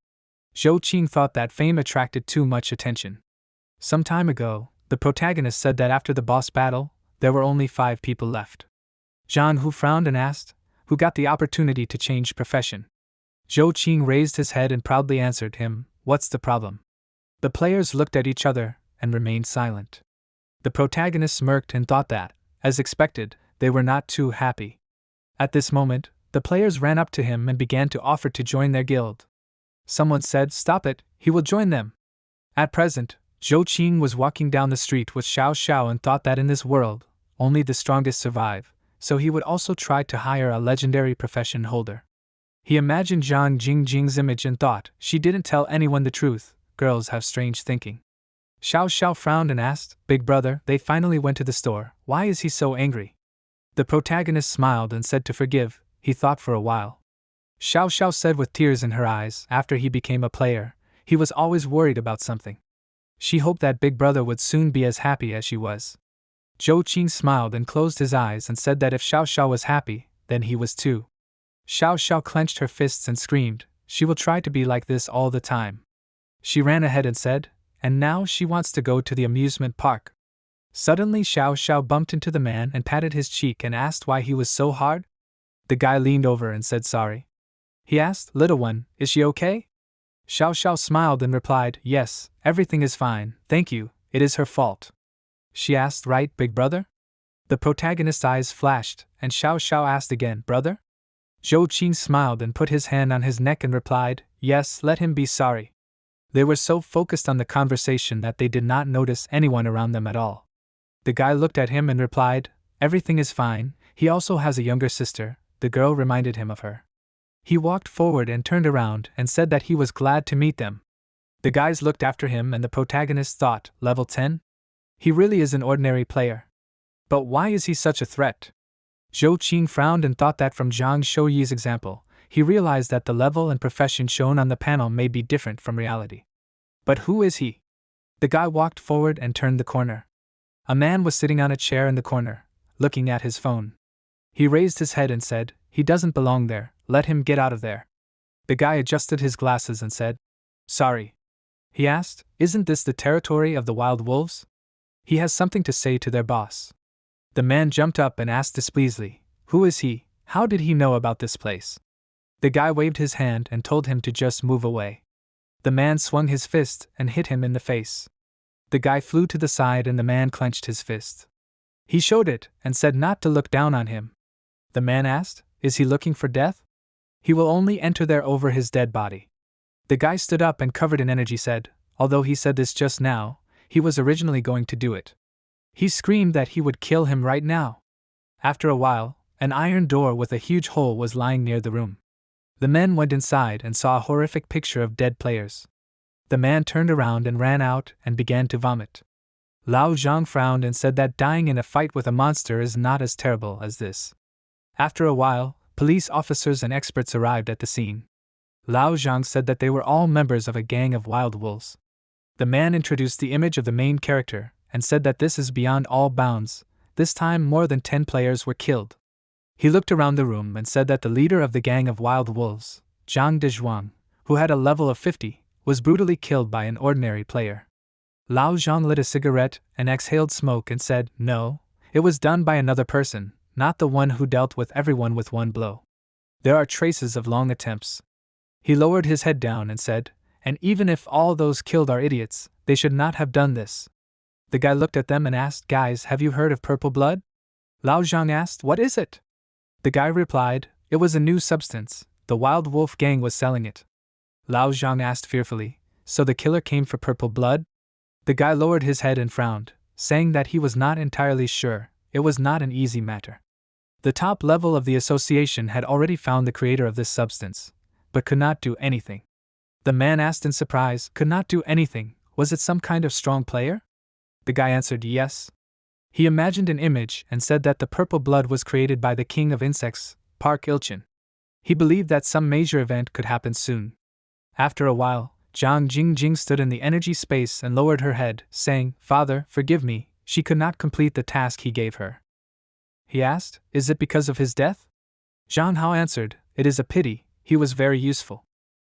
Zhou Qing thought that fame attracted too much attention. Some time ago, the protagonist said that after the boss battle, there were only 5 people left. Zhang Hu frowned and asked, who got the opportunity to change profession? Zhou Qing raised his head and proudly answered him, what's the problem? The players looked at each other and remained silent. The protagonist smirked and thought that, as expected, they were not too happy. At this moment, the players ran up to him and began to offer to join their guild. Someone said, stop it, he will join them. At present, Zhou Qing was walking down the street with Xiao Xiao and thought that in this world, only the strongest survive, so he would also try to hire a legendary profession holder. He imagined Zhang Jingjing's image and thought, she didn't tell anyone the truth, girls have strange thinking. Xiao Xiao frowned and asked, big brother, they finally went to the store, why is he so angry? The protagonist smiled and said to forgive, he thought for a while. Xiao Xiao said with tears in her eyes, after he became a player, he was always worried about something. She hoped that big brother would soon be as happy as she was. Zhou Qing smiled and closed his eyes and said that if Xiao Xiao was happy, then he was too. Xiao Xiao clenched her fists and screamed, she will try to be like this all the time. She ran ahead and said, and now she wants to go to the amusement park. Suddenly Xiao Xiao bumped into the man and patted his cheek and asked why he was so hard. The guy leaned over and said sorry. He asked, little one, is she okay? Xiao Xiao smiled and replied, yes, everything is fine, thank you, it is her fault. She asked, right, big brother? The protagonist's eyes flashed, and Xiao Xiao asked again, brother? Zhou Qing smiled and put his hand on his neck and replied, yes, let him be sorry. They were so focused on the conversation that they did not notice anyone around them at all. The guy looked at him and replied, everything is fine, he also has a younger sister, the girl reminded him of her. He walked forward and turned around and said that he was glad to meet them. The guys looked after him and the protagonist thought, level 10? He really is an ordinary player. But why is he such a threat? Zhou Qing frowned and thought that from Zhang Shouyi's example, he realized that the level and profession shown on the panel may be different from reality. But who is he? The guy walked forward and turned the corner. A man was sitting on a chair in the corner, looking at his phone. He raised his head and said, he doesn't belong there, let him get out of there. The guy adjusted his glasses and said, sorry. He asked, isn't this the territory of the wild wolves? He has something to say to their boss. The man jumped up and asked displeasingly, who is he, how did he know about this place? The guy waved his hand and told him to just move away. The man swung his fist and hit him in the face. The guy flew to the side and the man clenched his fist. He showed it and said not to look down on him. The man asked, "Is he looking for death?" "He will only enter there over his dead body." The guy stood up and covered in energy said, although he said this just now, he was originally going to do it. He screamed that he would kill him right now. After a while, an iron door with a huge hole was lying near the room. The men went inside and saw a horrific picture of dead players. The man turned around and ran out and began to vomit. Lao Zhang frowned and said that dying in a fight with a monster is not as terrible as this. After a while, police officers and experts arrived at the scene. Lao Zhang said that they were all members of a gang of wild wolves. The man introduced the image of the main character and said that this is beyond all bounds. This time more than 10 players were killed. He looked around the room and said that the leader of the gang of wild wolves, Zhang Dezhuang, who had a level of 50, was brutally killed by an ordinary player. Lao Zhang lit a cigarette and exhaled smoke and said, "No, it was done by another person, not the one who dealt with everyone with one blow. There are traces of long attempts." He lowered his head down and said, "And even if all those killed are idiots, they should not have done this." The guy looked at them and asked, "Guys, have you heard of purple blood?" Lao Zhang asked, "What is it?" The guy replied, "It was a new substance, the wild wolf gang was selling it." Lao Zhang asked fearfully, "So the killer came for purple blood?" The guy lowered his head and frowned, saying that he was not entirely sure. It was not an easy matter. The top level of the association had already found the creator of this substance, but could not do anything. The man asked in surprise, "Could not do anything? Was it some kind of strong player?" The guy answered yes. He imagined an image and said that the purple blood was created by the king of insects, Park Ilchin. He believed that some major event could happen soon. After a while, Zhang Jingjing stood in the energy space and lowered her head, saying, "Father, forgive me," she could not complete the task he gave her. He asked, "Is it because of his death?" Zhang Hao answered, "It is a pity, he was very useful."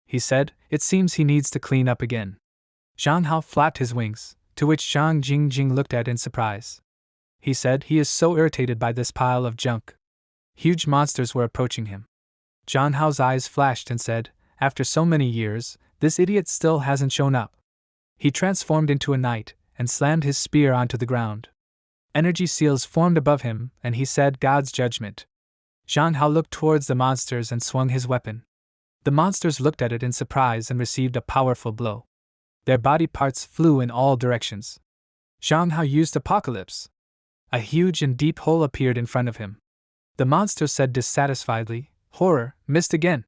He said, "It seems he needs to clean up again." Zhang Hao flapped his wings, to which Zhang Jingjing looked at in surprise. He said he is so irritated by this pile of junk. Huge monsters were approaching him. Zhang Hao's eyes flashed and said, "After so many years, this idiot still hasn't shown up." He transformed into a knight and slammed his spear onto the ground. Energy seals formed above him, and he said, "God's judgment." Zhang Hao looked towards the monsters and swung his weapon. The monsters looked at it in surprise and received a powerful blow. Their body parts flew in all directions. Zhang Hao used Apocalypse. A huge and deep hole appeared in front of him. The monsters said dissatisfiedly, "Horror, missed again."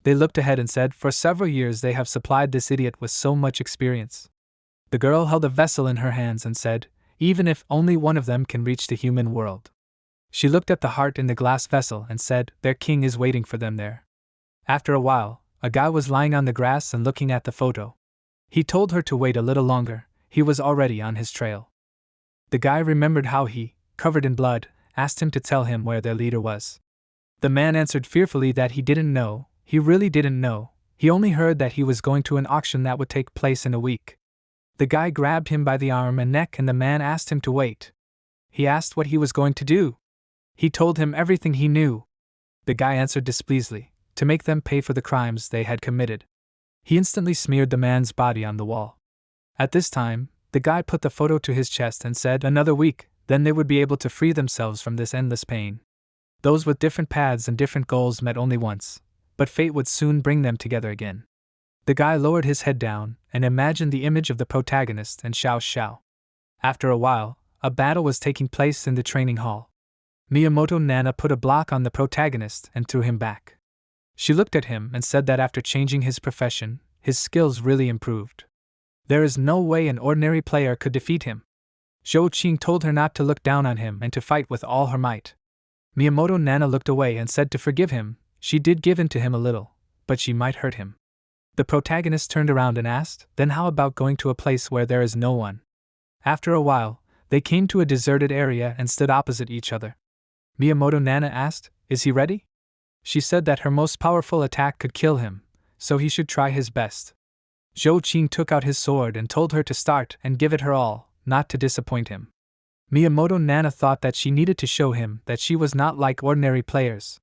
They looked ahead and said, "For several years they have supplied this idiot with so much experience." The girl held a vessel in her hands and said, "Even if only one of them can reach the human world." She looked at the heart in the glass vessel and said, "Their king is waiting for them there." After a while, a guy was lying on the grass and looking at the photo. He told her to wait a little longer, he was already on his trail. The guy remembered how he, covered in blood, asked him to tell him where their leader was. The man answered fearfully that he didn't know, he really didn't know, he only heard that he was going to an auction that would take place in a week. The guy grabbed him by the arm and neck and the man asked him to wait. He asked what he was going to do. He told him everything he knew. The guy answered displeasantly, to make them pay for the crimes they had committed. He instantly smeared the man's body on the wall. At this time, the guy put the photo to his chest and said, "Another week, then they would be able to free themselves from this endless pain." Those with different paths and different goals met only once, but fate would soon bring them together again. The guy lowered his head down and imagined the image of the protagonist and Xiao Xiao. After a while, a battle was taking place in the training hall. Miyamoto Nana put a block on the protagonist and threw him back. She looked at him and said that after changing his profession, his skills really improved. There is no way an ordinary player could defeat him. Zhou Qing told her not to look down on him and to fight with all her might. Miyamoto Nana looked away and said to forgive him. She did give in to him a little, but she might hurt him. The protagonist turned around and asked, "Then how about going to a place where there is no one?" After a while, they came to a deserted area and stood opposite each other. Miyamoto Nana asked, "Is he ready?" She said that her most powerful attack could kill him, so he should try his best. Zhou Qing took out his sword and told her to start and give it her all, not to disappoint him. Miyamoto Nana thought that she needed to show him that she was not like ordinary players.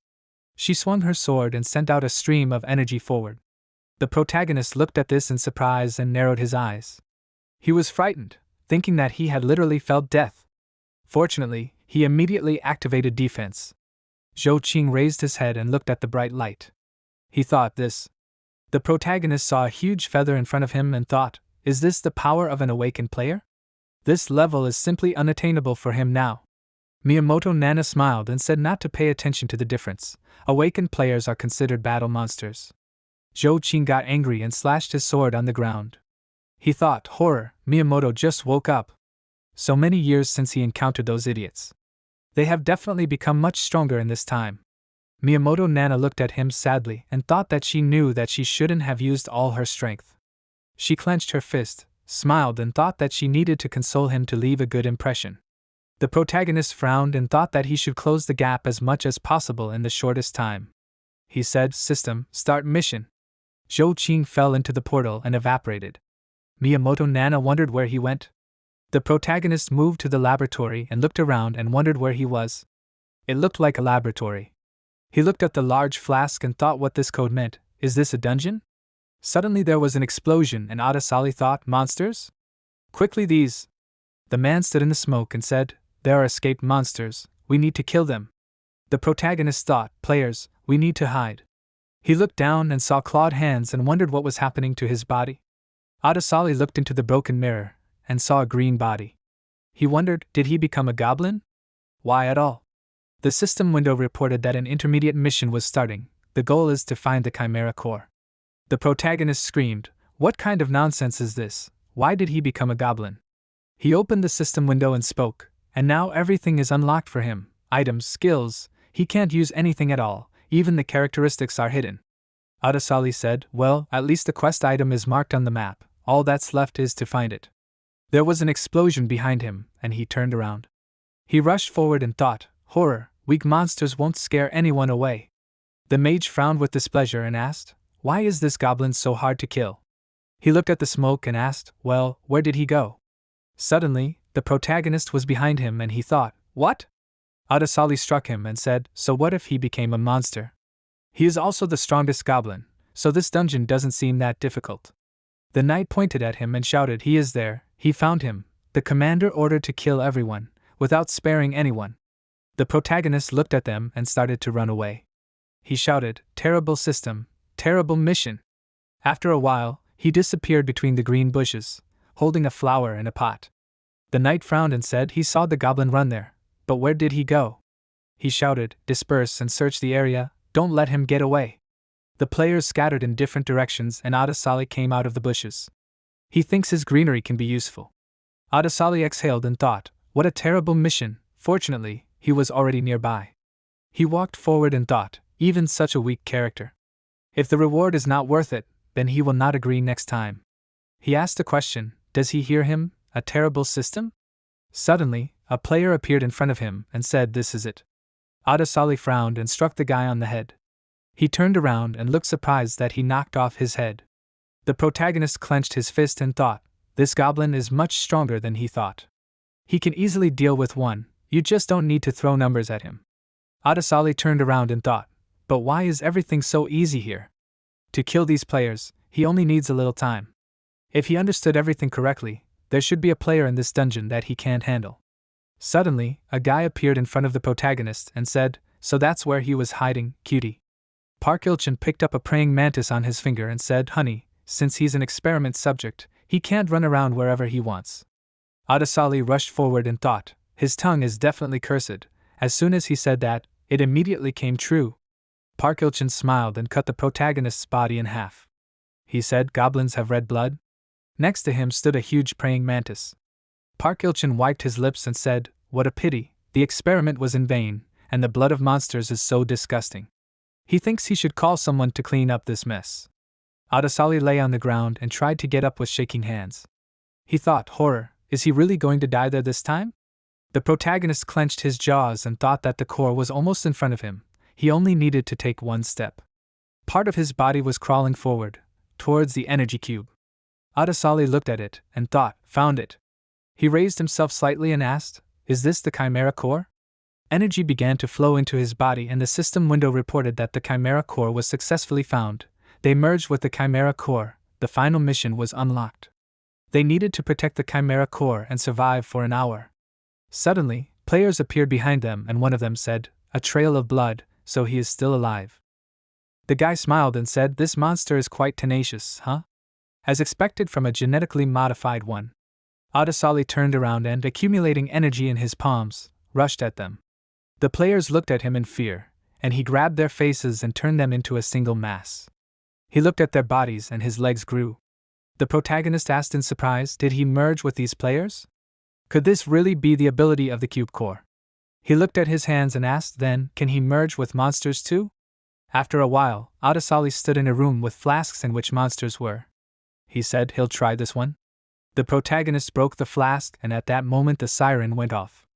She swung her sword and sent out a stream of energy forward. The protagonist looked at this in surprise and narrowed his eyes. He was frightened, thinking that he had literally felt death. Fortunately, he immediately activated defense. Zhou Qing raised his head and looked at the bright light. He thought this. The protagonist saw a huge feather in front of him and thought, is this the power of an awakened player? This level is simply unattainable for him now. Miyamoto Nana smiled and said not to pay attention to the difference. Awakened players are considered battle monsters. Zhou Qing got angry and slashed his sword on the ground. He thought, horror, Miyamoto just woke up. So many years since he encountered those idiots. They have definitely become much stronger in this time. Miyamoto Nana looked at him sadly and thought that she knew that she shouldn't have used all her strength. She clenched her fist, smiled and thought that she needed to console him to leave a good impression. The protagonist frowned and thought that he should close the gap as much as possible in the shortest time. He said, System, start mission. Zhou Qing fell into the portal and evaporated. Miyamoto Nana wondered where he went. The protagonist moved to the laboratory and looked around and wondered where he was. It looked like a laboratory. He looked at the large flask and thought what this code meant. Is this a dungeon? Suddenly there was an explosion and Adesali thought, monsters? Quickly these. The man stood in the smoke and said, there are escaped monsters, we need to kill them. The protagonist thought, players, we need to hide. He looked down and saw clawed hands and wondered what was happening to his body. Adesali looked into the broken mirror and saw a green body. He wondered, did he become a goblin? Why at all? The system window reported that an intermediate mission was starting. The goal is to find the Chimera core. The protagonist screamed, what kind of nonsense is this? Why did he become a goblin? He opened the system window and spoke, and now everything is unlocked for him. Items, skills, he can't use anything at all, even the characteristics are hidden. Adesali said, well, at least the quest item is marked on the map, all that's left is to find it. There was an explosion behind him, and he turned around. He rushed forward and thought, horror, weak monsters won't scare anyone away. The mage frowned with displeasure and asked, why is this goblin so hard to kill? He looked at the smoke and asked, well, where did he go? Suddenly, the protagonist was behind him and he thought, what? Adesali struck him and said, so what if he became a monster? He is also the strongest goblin, so this dungeon doesn't seem that difficult. The knight pointed at him and shouted, he is there, he found him. The commander ordered to kill everyone, without sparing anyone. The protagonist looked at them and started to run away. He shouted, terrible system, terrible mission. After a while, he disappeared between the green bushes, holding a flower in a pot. The knight frowned and said he saw the goblin run there, but where did he go? He shouted, disperse and search the area, don't let him get away. The players scattered in different directions and Adesali came out of the bushes. He thinks his greenery can be useful. Adesali exhaled and thought, what a terrible mission. Fortunately, he was already nearby. He walked forward and thought, even such a weak character. If the reward is not worth it, then he will not agree next time. He asked a question, does he hear him, a terrible system? Suddenly, a player appeared in front of him and said, this is it. Adesali frowned and struck the guy on the head. He turned around and looked surprised that he knocked off his head. The protagonist clenched his fist and thought, this goblin is much stronger than he thought. He can easily deal with one, you just don't need to throw numbers at him. Adesali turned around and thought, but why is everything so easy here? To kill these players, he only needs a little time. If he understood everything correctly, there should be a player in this dungeon that he can't handle. Suddenly, a guy appeared in front of the protagonist and said, so that's where he was hiding, cutie. Park Il-chan picked up a praying mantis on his finger and said, honey, since he's an experiment subject, he can't run around wherever he wants. Adesali rushed forward and thought, his tongue is definitely cursed. As soon as he said that, it immediately came true. Park Il-chan smiled and cut the protagonist's body in half. He said, goblins have red blood? Next to him stood a huge praying mantis. Park Il-chan wiped his lips and said, what a pity, the experiment was in vain, and the blood of monsters is so disgusting. He thinks he should call someone to clean up this mess. Adesali lay on the ground and tried to get up with shaking hands. He thought, horror, is he really going to die there this time? The protagonist clenched his jaws and thought that the core was almost in front of him. He only needed to take one step. Part of his body was crawling forward, towards the energy cube. Adesali looked at it and thought, found it. He raised himself slightly and asked, is this the Chimera core? Energy began to flow into his body and the system window reported that the Chimera core was successfully found. They merged with the Chimera core, the final mission was unlocked. They needed to protect the Chimera core and survive for an hour. Suddenly, Players appeared behind them and one of them said, "A trail of blood, so he is still alive." The guy smiled and said, "This monster is quite tenacious, huh?" As expected from a genetically modified one. Adesali turned around and, accumulating energy in his palms, rushed at them. The players looked at him in fear, and he grabbed their faces and turned them into a single mass. He looked at their bodies and his legs grew. The protagonist asked in surprise, did he merge with these players? Could this really be the ability of the cube core? He looked at his hands and asked then, can he merge with monsters too? After a while, Adesali stood in a room with flasks in which monsters were. He said he'll try this one. The protagonist broke the flask and at that moment the siren went off.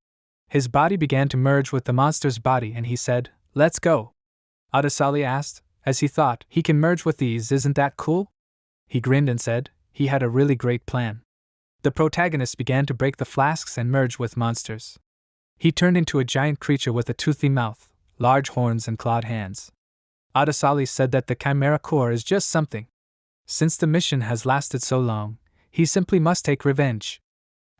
His body began to merge with the monster's body and he said, "Let's go." Adesali asked, as he thought, he can merge with these, isn't that cool? He grinned and said, he had a really great plan. The protagonist began to break the flasks and merge with monsters. He turned into a giant creature with a toothy mouth, large horns and clawed hands. Adesali said that the Chimera Core is just something. Since the mission has lasted so long, he simply must take revenge.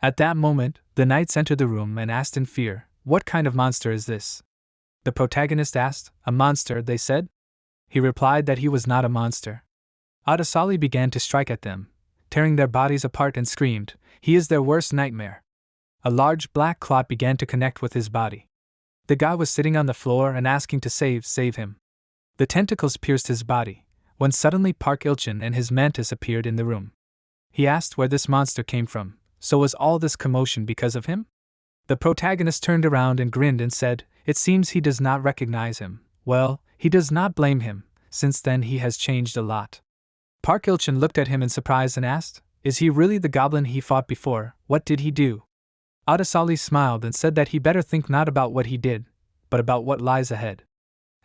At that moment, the knights entered the room and asked in fear, "What kind of monster is this?" The protagonist asked, "A monster," they said. He replied that he was not a monster. Adesali began to strike at them, tearing their bodies apart and screamed, "He is their worst nightmare." A large black clot began to connect with his body. The guy was sitting on the floor and asking to save him. The tentacles pierced his body, when suddenly Park Ilchin and his mantis appeared in the room. He asked where this monster came from, so was all this commotion because of him? The protagonist turned around and grinned and said, it seems he does not recognize him. Well, he does not blame him, since then he has changed a lot. Park Ilchin looked at him in surprise and asked, is he really the goblin he fought before? What did he do? Adesali smiled and said that he better think not about what he did, but about what lies ahead.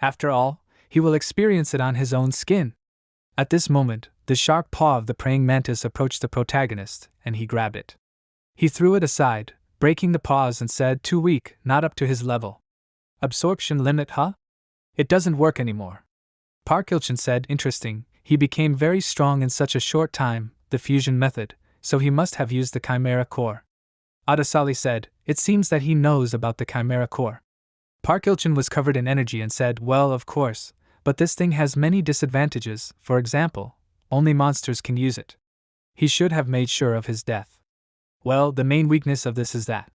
After all, he will experience it on his own skin. At this moment, the sharp paw of the praying mantis approached the protagonist, and he grabbed it. He threw it aside, breaking the paws and said, too weak, not up to his level. Absorption limit, huh? It doesn't work anymore. Park Ilchin said, interesting, he became very strong in such a short time, the fusion method, so he must have used the Chimera Core. Adesali said, it seems that he knows about the Chimera Core. Park Ilchin was covered in energy and said, well, of course, but this thing has many disadvantages, for example, only monsters can use it. He should have made sure of his death. Well, the main weakness of this is that.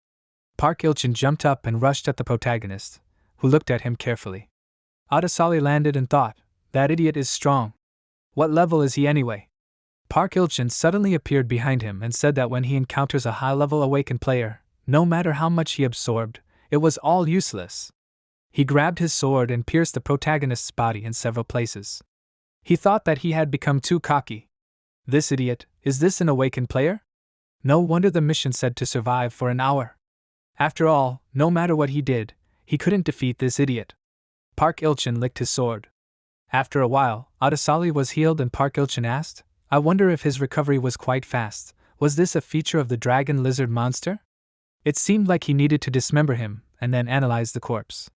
Park Ilchin jumped up and rushed at the protagonist, who looked at him carefully. Adesali landed and thought, that idiot is strong. What level is he anyway? Park Ilchin suddenly appeared behind him and said that when he encounters a high-level awakened player, no matter how much he absorbed, it was all useless. He grabbed his sword and pierced the protagonist's body in several places. He thought that he had become too cocky. This idiot, is this an awakened player? No wonder the mission said to survive for an hour. After all, no matter what he did, he couldn't defeat this idiot. Park Ilchin licked his sword. After a while, Adesali was healed and Park Ilchin asked, I wonder if his recovery was quite fast. Was this a feature of the dragon lizard monster? It seemed like he needed to dismember him, and then analyze the corpse.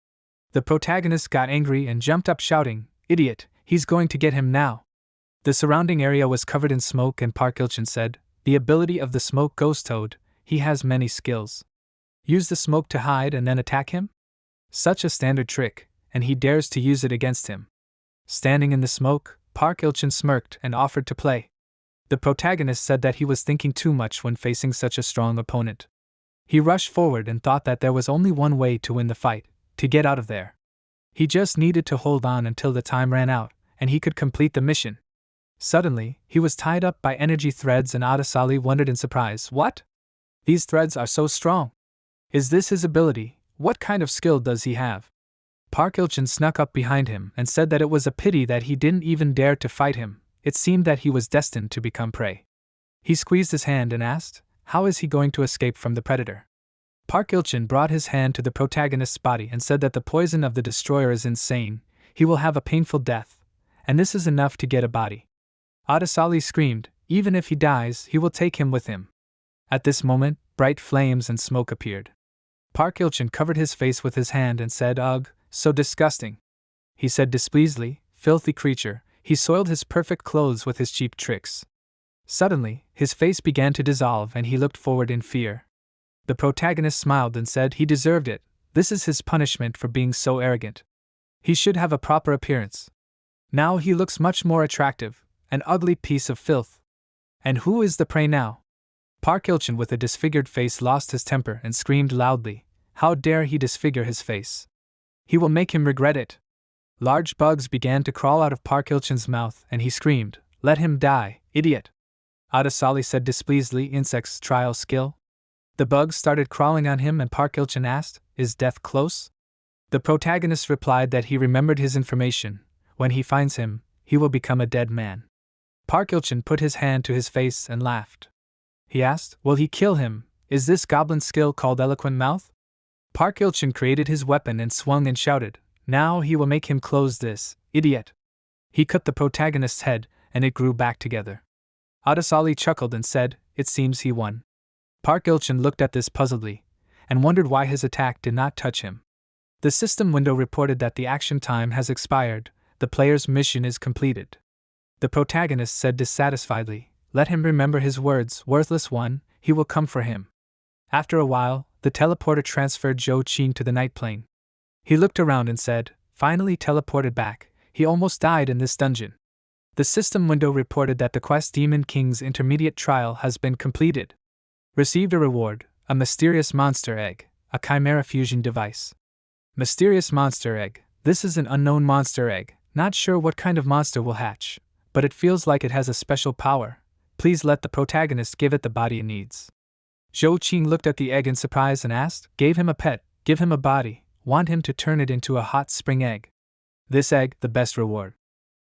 The protagonist got angry and jumped up shouting, idiot, he's going to get him now. The surrounding area was covered in smoke and Park Ilchin said, the ability of the smoke ghost toad, he has many skills. Use the smoke to hide and then attack him? Such a standard trick, and he dares to use it against him. Standing in the smoke, Park Ilchin smirked and offered to play. The protagonist said that he was thinking too much when facing such a strong opponent. He rushed forward and thought that there was only one way to win the fight, to get out of there. He just needed to hold on until the time ran out, and he could complete the mission. Suddenly, he was tied up by energy threads and Adesali wondered in surprise, what? These threads are so strong. Is this his ability? What kind of skill does he have? Park Ilchin snuck up behind him and said that it was a pity that he didn't even dare to fight him. It seemed that he was destined to become prey. He squeezed his hand and asked, how is he going to escape from the predator? Park Ilchin brought his hand to the protagonist's body and said that the poison of the destroyer is insane, he will have a painful death, and this is enough to get a body. Adesali screamed, even if he dies, he will take him with him. At this moment, bright flames and smoke appeared. Park Ilchin covered his face with his hand and said, ugh, so disgusting. He said displeasedly, filthy creature, he soiled his perfect clothes with his cheap tricks. Suddenly, his face began to dissolve and he looked forward in fear. The protagonist smiled and said he deserved it. This is his punishment for being so arrogant. He should have a proper appearance. Now he looks much more attractive, an ugly piece of filth. And who is the prey now? Park Il-chin with a disfigured face lost his temper and screamed loudly. How dare he disfigure his face? He will make him regret it. Large bugs began to crawl out of Park Il-chin's mouth and he screamed, "Let him die, idiot!" Adesali said displeasedly, "Insects trial skill?" The bugs started crawling on him and Park Il-chin asked, "Is death close?" The protagonist replied that he remembered his information. When he finds him, he will become a dead man. Park Il-chin put his hand to his face and laughed. He asked, "Will he kill him? Is this goblin skill called Eloquent Mouth?" Park Il-chin created his weapon and swung and shouted, "Now he will make him close this, idiot!" He cut the protagonist's head, and it grew back together. Adesali chuckled and said, "It seems he won." Park Il-chin looked at this puzzledly, and wondered why his attack did not touch him. The system window reported that the action time has expired, the player's mission is completed. The protagonist said dissatisfiedly, "Let him remember his words, worthless one, he will come for him." After a while, the teleporter transferred Zhou Qing to the night plane. He looked around and said, "Finally teleported back, he almost died in this dungeon." The system window reported that the quest Demon King's intermediate trial has been completed. Received a reward, a mysterious monster egg, a chimera fusion device. Mysterious monster egg, this is an unknown monster egg, not sure what kind of monster will hatch, but it feels like it has a special power. Please let the protagonist give it the body it needs. Zhou Qing looked at the egg in surprise and asked, "Gave him a pet, give him a body, want him to turn it into a hot spring egg." This egg, the best reward.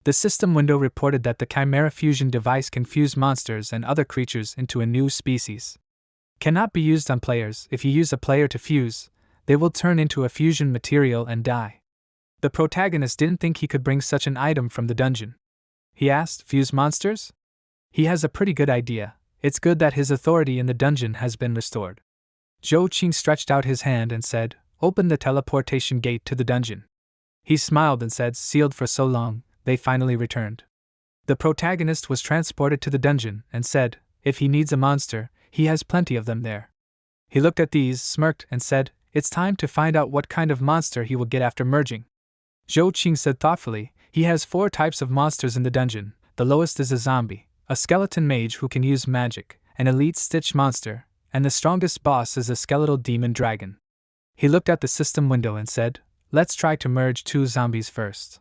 The system window reported that the chimera fusion device can fuse monsters and other creatures into a new species. Cannot be used on players. If you use a player to fuse, they will turn into a fusion material and die. The protagonist didn't think he could bring such an item from the dungeon. He asked, "Fuse monsters?" He has a pretty good idea. It's good that his authority in the dungeon has been restored. Zhou Qing stretched out his hand and said, "Open the teleportation gate to the dungeon." He smiled and said, "Sealed for so long, they finally returned." The protagonist was transported to the dungeon and said, "If he needs a monster, he has plenty of them there." He looked at these, smirked, and said, "It's time to find out what kind of monster he will get after merging." Zhou Qing said thoughtfully, "He has 4 types of monsters in the dungeon. The lowest is a zombie, a skeleton mage who can use magic, an elite stitch monster, and the strongest boss is a skeletal demon dragon." He looked at the system window and said, "Let's try to merge 2 zombies first."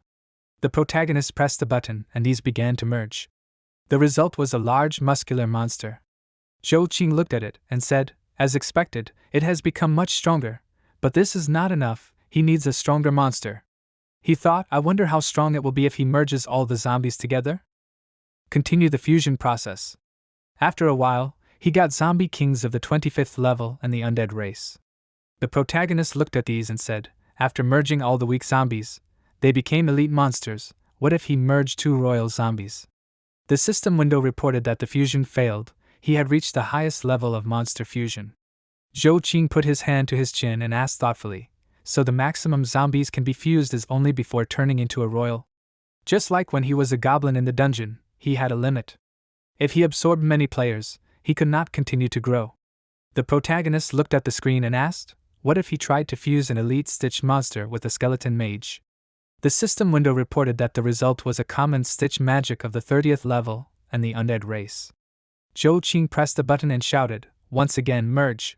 The protagonist pressed a button and these began to merge. The result was a large muscular monster. Zhou Qing looked at it and said, "As expected, it has become much stronger, but this is not enough, he needs a stronger monster." He thought, "I wonder how strong it will be if he merges all the zombies together?" Continue the fusion process. After a while, he got zombie kings of the 25th level and the undead race. The protagonist looked at these and said, "After merging all the weak zombies, they became elite monsters. What if he merged 2 royal zombies?" The system window reported that the fusion failed. He had reached the highest level of monster fusion. Zhou Qing put his hand to his chin and asked thoughtfully, "So the maximum zombies can be fused is only before turning into a royal?" Just like when he was a goblin in the dungeon, he had a limit. If he absorbed many players, he could not continue to grow. The protagonist looked at the screen and asked, "What if he tried to fuse an elite stitch monster with a skeleton mage?" The system window reported that the result was a common stitch magic of the 30th level and the undead race. Zhou Qing pressed the button and shouted, "Once again, merge."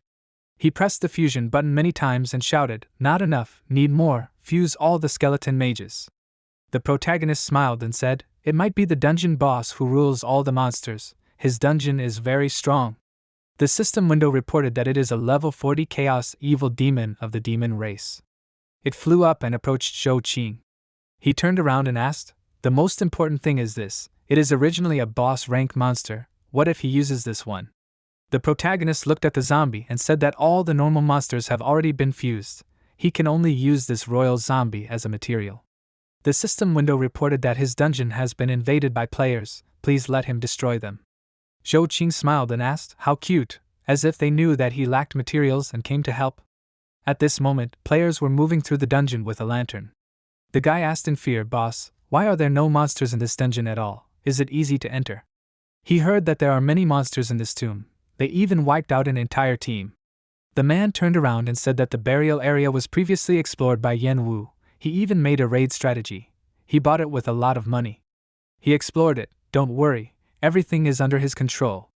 He pressed the fusion button many times and shouted, "Not enough, need more, fuse all the skeleton mages." The protagonist smiled and said, "It might be the dungeon boss who rules all the monsters, his dungeon is very strong." The system window reported that it is a level 40 chaos evil demon of the demon race. It flew up and approached Zhou Qing. He turned around and asked, "The most important thing is this, it is originally a boss rank monster, what if he uses this one?" The protagonist looked at the zombie and said that all the normal monsters have already been fused, he can only use this royal zombie as a material. The system window reported that his dungeon has been invaded by players, please let him destroy them. Zhou Qing smiled and asked, "How cute," as if they knew that he lacked materials and came to help. At this moment, players were moving through the dungeon with a lantern. The guy asked in fear, "Boss, why are there no monsters in this dungeon at all? Is it easy to enter?" He heard that there are many monsters in this tomb. They even wiped out an entire team. The man turned around and said that the burial area was previously explored by Yen Wu. He even made a raid strategy. He bought it with a lot of money. He explored it, don't worry, everything is under his control.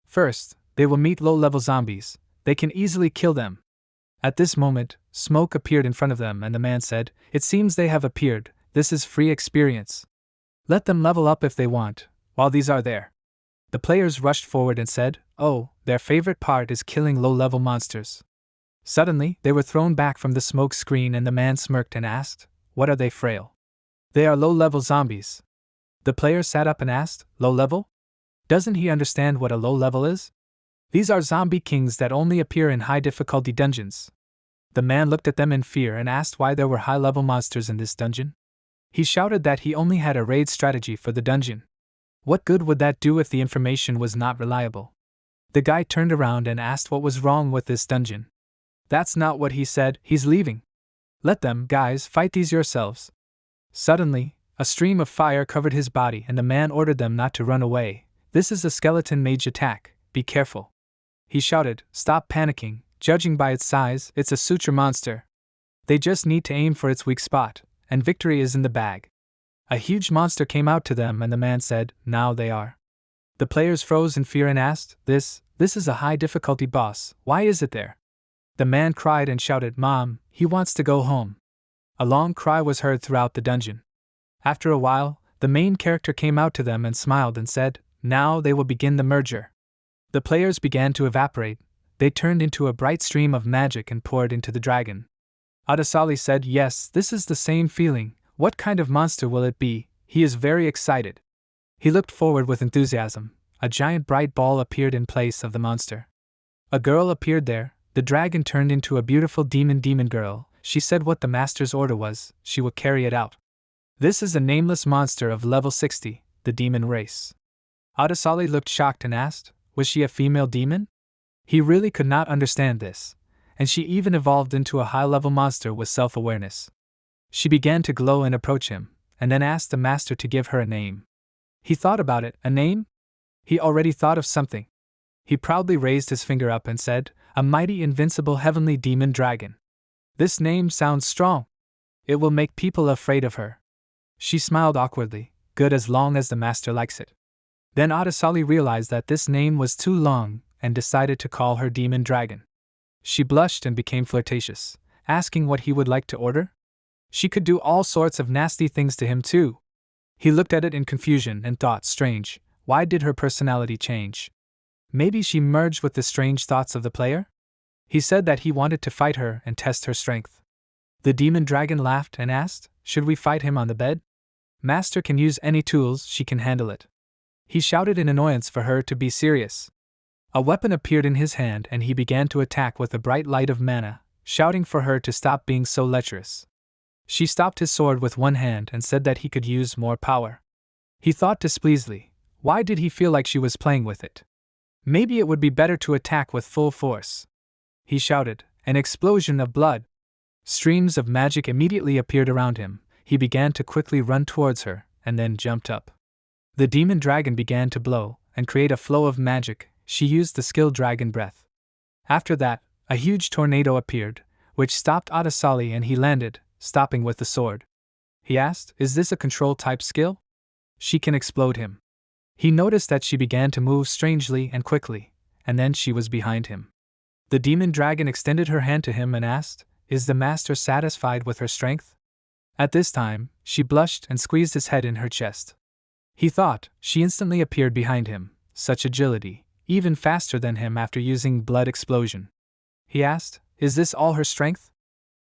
First, they will meet low-level zombies. They can easily kill them. At this moment, smoke appeared in front of them and the man said, "It seems they have appeared, this is free experience. Let them level up if they want, while these are there." The players rushed forward and said, "Oh, their favorite part is killing low-level monsters." Suddenly, they were thrown back from the smoke screen and the man smirked and asked, "What are they, Frail?" "They are low-level zombies." The player sat up and asked, "Low-level? Doesn't he understand what a low-level is?" "These are zombie kings that only appear in high-difficulty dungeons." The man looked at them in fear and asked why there were high-level monsters in this dungeon. He shouted that he only had a raid strategy for the dungeon. What good would that do if the information was not reliable? The guy turned around and asked what was wrong with this dungeon. "That's not what he said, he's leaving. Let them, guys, fight these yourselves." Suddenly, a stream of fire covered his body and the man ordered them not to run away. "This is a skeleton mage attack, be careful." He shouted, "Stop panicking, judging by its size, it's a suture monster. They just need to aim for its weak spot, and victory is in the bag." A huge monster came out to them and the man said, "Now they are." The players froze in fear and asked, This is a high difficulty boss, why is it there?" The man cried and shouted, "Mom, he wants to go home." A long cry was heard throughout the dungeon. After a while, the main character came out to them and smiled and said, "Now they will begin the merger." The players began to evaporate. They turned into a bright stream of magic and poured into the dragon. Adesali said, "Yes, this is the same feeling. What kind of monster will it be?" He is very excited. He looked forward with enthusiasm. A giant bright ball appeared in place of the monster. A girl appeared there. The dragon turned into a beautiful demon girl. She said what the master's order was, she would carry it out. "This is a nameless monster of level 60, the demon race." Adesali looked shocked and asked, was she a female demon? He really could not understand this, and she even evolved into a high-level monster with self-awareness. She began to glow and approach him, and then asked the master to give her a name. He thought about it, a name? He already thought of something. He proudly raised his finger up and said, "A mighty invincible heavenly demon dragon. This name sounds strong. It will make people afraid of her." She smiled awkwardly, "Good as long as the master likes it." Then Adesali realized that this name was too long, and decided to call her Demon Dragon. She blushed and became flirtatious, asking what he would like to order. She could do all sorts of nasty things to him too. He looked at it in confusion and thought, strange, why did her personality change? Maybe she merged with the strange thoughts of the player? He said that he wanted to fight her and test her strength. The Demon Dragon laughed and asked, "Should we fight him on the bed? Master can use any tools, she can handle it." He shouted in annoyance for her to be serious. A weapon appeared in his hand and he began to attack with a bright light of mana, shouting for her to stop being so lecherous. She stopped his sword with one hand and said that he could use more power. He thought displeasantly, why did he feel like she was playing with it? Maybe it would be better to attack with full force. He shouted, an explosion of blood. Streams of magic immediately appeared around him. He began to quickly run towards her, and then jumped up. The demon dragon began to blow, and create a flow of magic. She used the skill Dragon Breath. After that, a huge tornado appeared, which stopped Adesali and he landed, stopping with the sword. He asked, "Is this a control-type skill?" She can explode him. He noticed that she began to move strangely and quickly, and then she was behind him. The demon dragon extended her hand to him and asked, "Is the master satisfied with her strength?" At this time, she blushed and squeezed his head in her chest. He thought, she instantly appeared behind him, such agility, even faster than him after using blood explosion. He asked, "Is this all her strength?"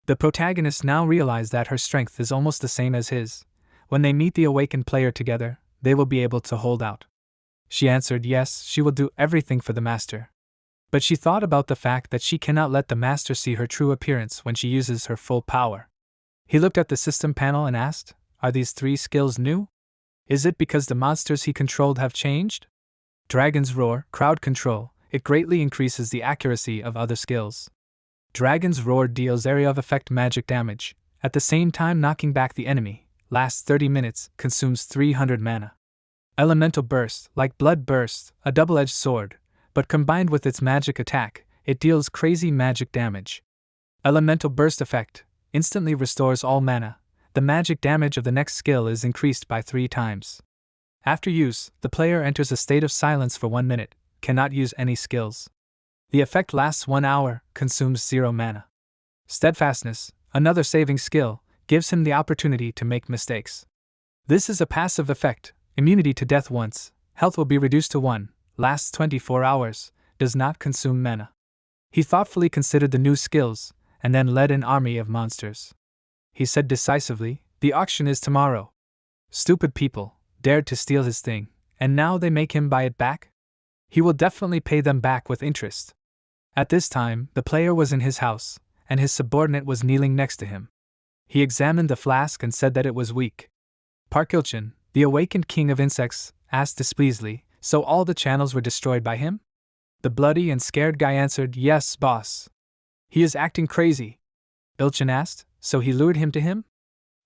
The protagonist now realized that her strength is almost the same as his. When they meet the awakened player together, they will be able to hold out. She answered yes, she will do everything for the master. But she thought about the fact that she cannot let the master see her true appearance when she uses her full power. He looked at the system panel and asked, "Are these 3 skills new? Is it because the monsters he controlled have changed?" Dragon's Roar, crowd control, it greatly increases the accuracy of other skills. Dragon's Roar deals area of effect magic damage, at the same time knocking back the enemy, lasts 30 minutes, consumes 300 mana. Elemental Burst, like Blood Burst, a double-edged sword, but combined with its magic attack, it deals crazy magic damage. Elemental Burst Effect instantly restores all mana. The magic damage of the next skill is increased by 3 times. After use, the player enters a state of silence for 1 minute, cannot use any skills. The effect lasts 1 hour, consumes 0 mana. Steadfastness, another saving skill, gives him the opportunity to make mistakes. This is a passive effect, immunity to death once, health will be reduced to 1, lasts 24 hours, does not consume mana. He thoughtfully considered the new skills, and then led an army of monsters. He said decisively, "The auction is tomorrow." Stupid people dared to steal his thing, and now they make him buy it back? He will definitely pay them back with interest. At this time, the player was in his house, and his subordinate was kneeling next to him. He examined the flask and said that it was weak. Parkilchin, the awakened king of insects, asked displeasedly, "So all the channels were destroyed by him?" The bloody and scared guy answered, "Yes, boss." "He is acting crazy." Ilchin asked, "So he lured him to him?"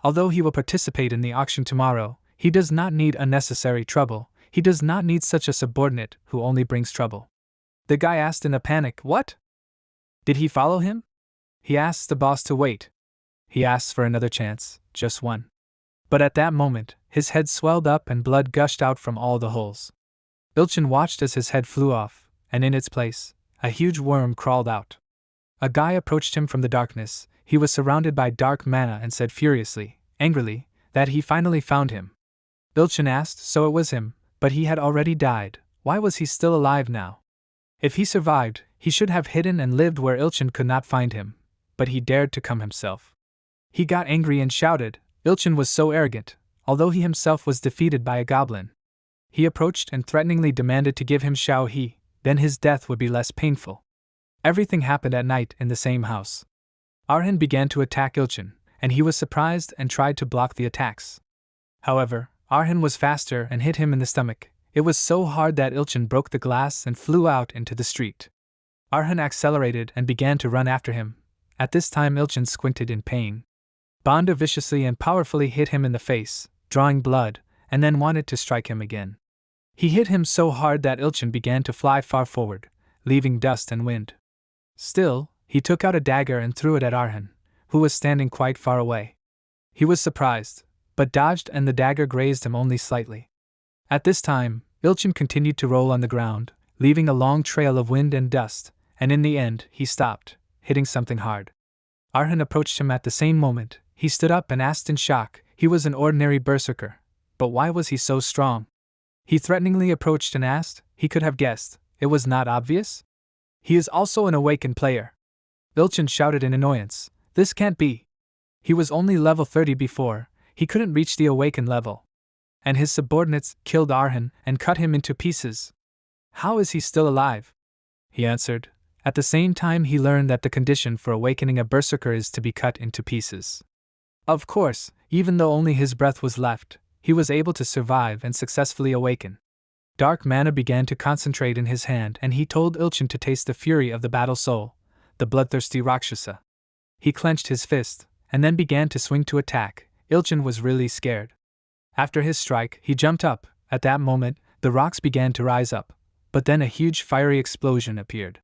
Although he will participate in the auction tomorrow, he does not need unnecessary trouble. He does not need such a subordinate who only brings trouble. The guy asked in a panic, "What? Did he follow him?" He asks the boss to wait. He asks for another chance, just one. But at that moment, his head swelled up and blood gushed out from all the holes. Ilchin watched as his head flew off, and in its place, a huge worm crawled out. A guy approached him from the darkness. He was surrounded by dark mana and said furiously, angrily, that he finally found him. Ilchin asked, so it was him, but he had already died. Why was he still alive now? If he survived, he should have hidden and lived where Ilchin could not find him, but he dared to come himself. He got angry and shouted. Ilchin was so arrogant, although he himself was defeated by a goblin. He approached and threateningly demanded to give him Xiao He, then his death would be less painful. Everything happened at night in the same house. Arhan began to attack Ilchin, and he was surprised and tried to block the attacks. However, Arhan was faster and hit him in the stomach. It was so hard that Ilchin broke the glass and flew out into the street. Arhan accelerated and began to run after him. At this time Ilchin squinted in pain. Banda viciously and powerfully hit him in the face, drawing blood, and then wanted to strike him again. He hit him so hard that Ilchin began to fly far forward, leaving dust and wind. Still, he took out a dagger and threw it at Arhan, who was standing quite far away. He was surprised, but dodged and the dagger grazed him only slightly. At this time, Ilchin continued to roll on the ground, leaving a long trail of wind and dust, and in the end, he stopped, hitting something hard. Arhan approached him at the same moment. He stood up and asked in shock. He was an ordinary berserker, but why was he so strong? He threateningly approached and asked. He could have guessed. It was not obvious? He is also an awakened player. Ilchin shouted in annoyance. This can't be. He was only level 30 before. He couldn't reach the awakened level. And his subordinates killed Arhan and cut him into pieces. How is he still alive? He answered. At the same time he learned that the condition for awakening a berserker is to be cut into pieces. Of course, even though only his breath was left, he was able to survive and successfully awaken. Dark mana began to concentrate in his hand and he told Ilchin to taste the fury of the battle soul, the bloodthirsty Rakshasa. He clenched his fist, and then began to swing to attack. Ilchin was really scared. After his strike, he jumped up. At that moment, the rocks began to rise up, but then a huge fiery explosion appeared.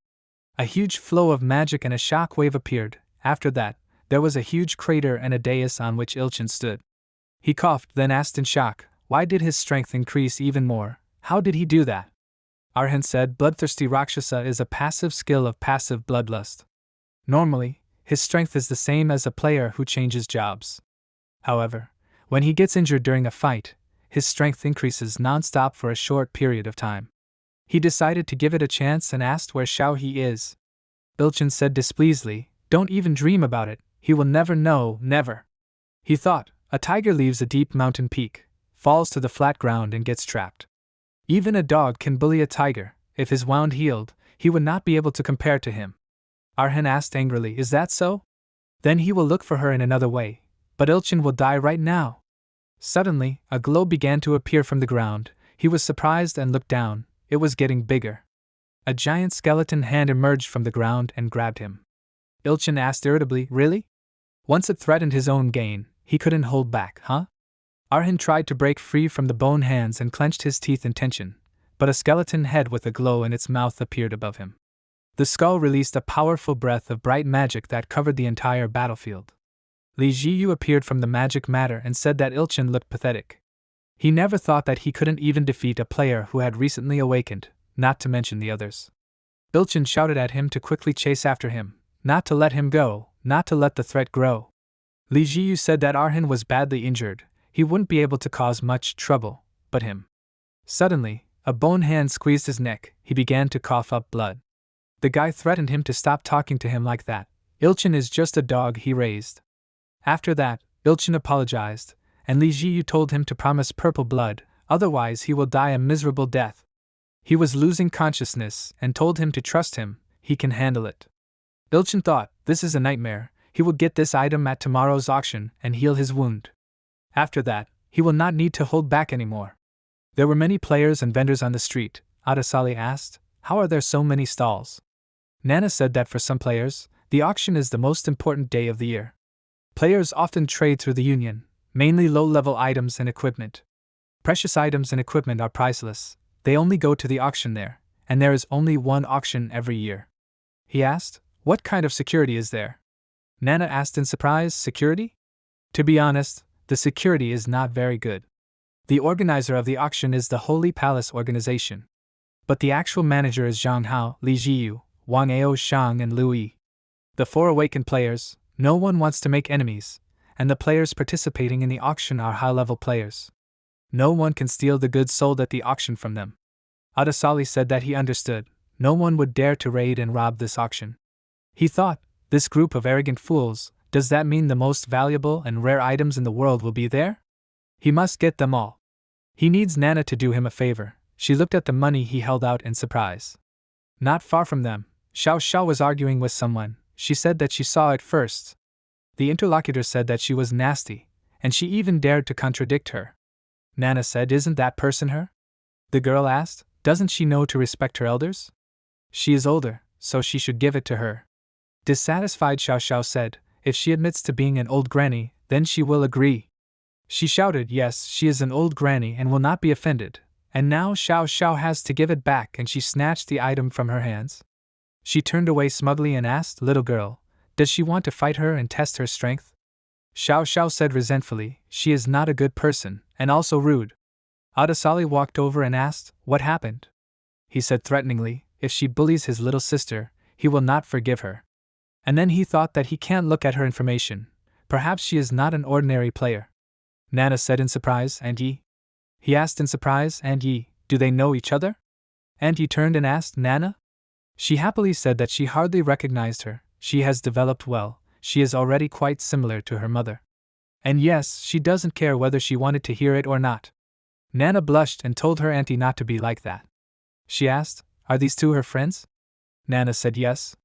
A huge flow of magic and a shock wave appeared. After that, there was a huge crater and a dais on which Ilchin stood. He coughed, then asked in shock, why did his strength increase even more? How did he do that? Arhan said, Bloodthirsty Rakshasa is a passive skill of passive bloodlust. Normally, his strength is the same as a player who changes jobs. However, when he gets injured during a fight, his strength increases non-stop for a short period of time. He decided to give it a chance and asked where Xiao He is. Ilchin said displeasedly, don't even dream about it, he will never know, never. He thought, a tiger leaves a deep mountain peak, falls to the flat ground and gets trapped. Even a dog can bully a tiger. If his wound healed, he would not be able to compare to him. Arhan asked angrily, is that so? Then he will look for her in another way, but Ilchin will die right now. Suddenly, a glow began to appear from the ground. He was surprised and looked down. It was getting bigger. A giant skeleton hand emerged from the ground and grabbed him. Ilchin asked irritably, really? Once it threatened his own gain, he couldn't hold back, huh? Arhan tried to break free from the bone hands and clenched his teeth in tension, but a skeleton head with a glow in its mouth appeared above him. The skull released a powerful breath of bright magic that covered the entire battlefield. Li Jiyu appeared from the magic matter and said that Ilchin looked pathetic. He never thought that he couldn't even defeat a player who had recently awakened, not to mention the others. Ilchin shouted at him to quickly chase after him, not to let him go, not to let the threat grow. Li Jiyu said that Arhin was badly injured, he wouldn't be able to cause much trouble, but him. Suddenly, a bone hand squeezed his neck, he began to cough up blood. The guy threatened him to stop talking to him like that. Ilchin is just a dog he raised. After that, Ilchin apologized, and Li Jiyu told him to promise purple blood, otherwise he will die a miserable death. He was losing consciousness and told him to trust him, he can handle it. Ilchin thought, this is a nightmare, he will get this item at tomorrow's auction and heal his wound. After that, he will not need to hold back anymore. There were many players and vendors on the street. Adesali asked, how are there so many stalls? Nana said that for some players, the auction is the most important day of the year. Players often trade through the union, mainly low-level items and equipment. Precious items and equipment are priceless, they only go to the auction there, and there is only one auction every year. He asked, what kind of security is there? Nana asked in surprise, security? To be honest, the security is not very good. The organizer of the auction is the Holy Palace organization. But the actual manager is Zhang Hao, Li Jiyu, Wang Ao Shang and Lu Yi. The 4 awakened players, no one wants to make enemies, and the players participating in the auction are high-level players. No one can steal the goods sold at the auction from them. Adesali said that he understood, no one would dare to raid and rob this auction. He thought, this group of arrogant fools, does that mean the most valuable and rare items in the world will be there? He must get them all. He needs Nana to do him a favor. She looked at the money he held out in surprise. Not far from them, Xiao Xiao was arguing with someone. She said that she saw it first. The interlocutor said that she was nasty, and she even dared to contradict her. Nana said, isn't that person her? The girl asked, doesn't she know to respect her elders? She is older, so she should give it to her. Dissatisfied, Xiao Xiao said, if she admits to being an old granny, then she will agree. She shouted, yes, she is an old granny and will not be offended, and now Xiao Xiao has to give it back, and she snatched the item from her hands. She turned away smugly and asked, little girl, does she want to fight her and test her strength? Xiao Xiao said resentfully, she is not a good person, and also rude. Adesali walked over and asked, what happened? He said threateningly, if she bullies his little sister, he will not forgive her. And then he thought that he can't look at her information. Perhaps she is not an ordinary player. Nana said in surprise, and Yi? He asked in surprise, and Yi, do they know each other? And Yi turned and asked, Nana? She happily said that she hardly recognized her. She has developed well, she is already quite similar to her mother. And yes, she doesn't care whether she wanted to hear it or not. Nana blushed and told her auntie not to be like that. She asked, are these 2 her friends? Nana said yes.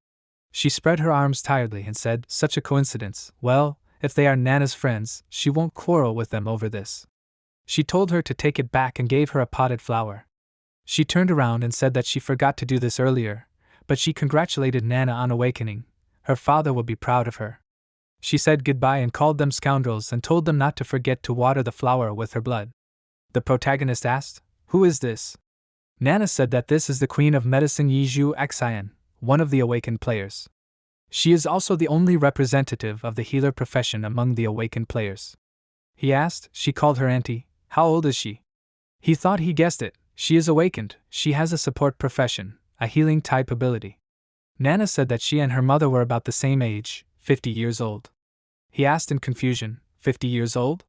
She spread her arms tiredly and said, such a coincidence. Well, if they are Nana's friends, she won't quarrel with them over this. She told her to take it back and gave her a potted flower. She turned around and said that she forgot to do this earlier, but she congratulated Nana on awakening. Her father will be proud of her. She said goodbye and called them scoundrels and told them not to forget to water the flower with her blood. The protagonist asked, who is this? Nana said that this is the Queen of Medicine Yizhu Xian, one of the awakened players. She is also the only representative of the healer profession among the awakened players. He asked, she called her auntie, how old is she? He thought he guessed it, she is awakened, she has a support profession, a healing type ability. Nana said that she and her mother were about the same age, 50 years old. He asked in confusion, 50 years old?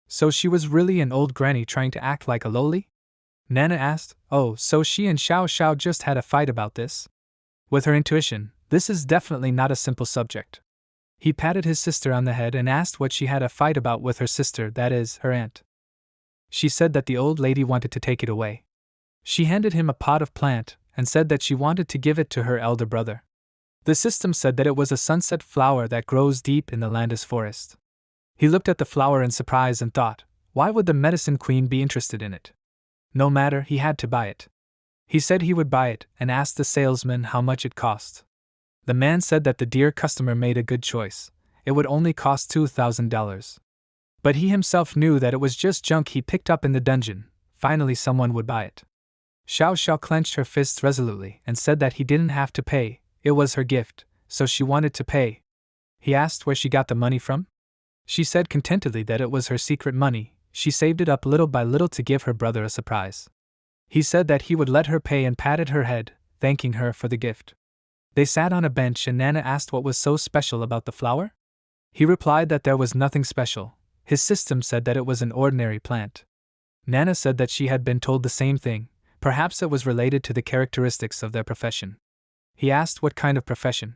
So she was really an old granny trying to act like a loli? Nana asked, oh, so she and Xiao Xiao just had a fight about this? With her intuition, this is definitely not a simple subject. He patted his sister on the head and asked what she had a fight about with her sister, that is, her aunt. She said that the old lady wanted to take it away. She handed him a pot of plant and said that she wanted to give it to her elder brother. The system said that it was a sunset flower that grows deep in the Landis forest. He looked at the flower in surprise and thought, why would the medicine queen be interested in it? No matter, he had to buy it. He said he would buy it and asked the salesman how much it cost. The man said that the dear customer made a good choice. It would only cost $2,000. But he himself knew that it was just junk he picked up in the dungeon. Finally someone would buy it. Xiao Xiao clenched her fists resolutely and said that he didn't have to pay, it was her gift, so she wanted to pay. He asked where she got the money from. She said contentedly that it was her secret money, she saved it up little by little to give her brother a surprise. He said that he would let her pay and patted her head, thanking her for the gift. They sat on a bench and Nana asked what was so special about the flower. He replied that there was nothing special, his system said that it was an ordinary plant. Nana said that she had been told the same thing, perhaps it was related to the characteristics of their profession. He asked what kind of profession.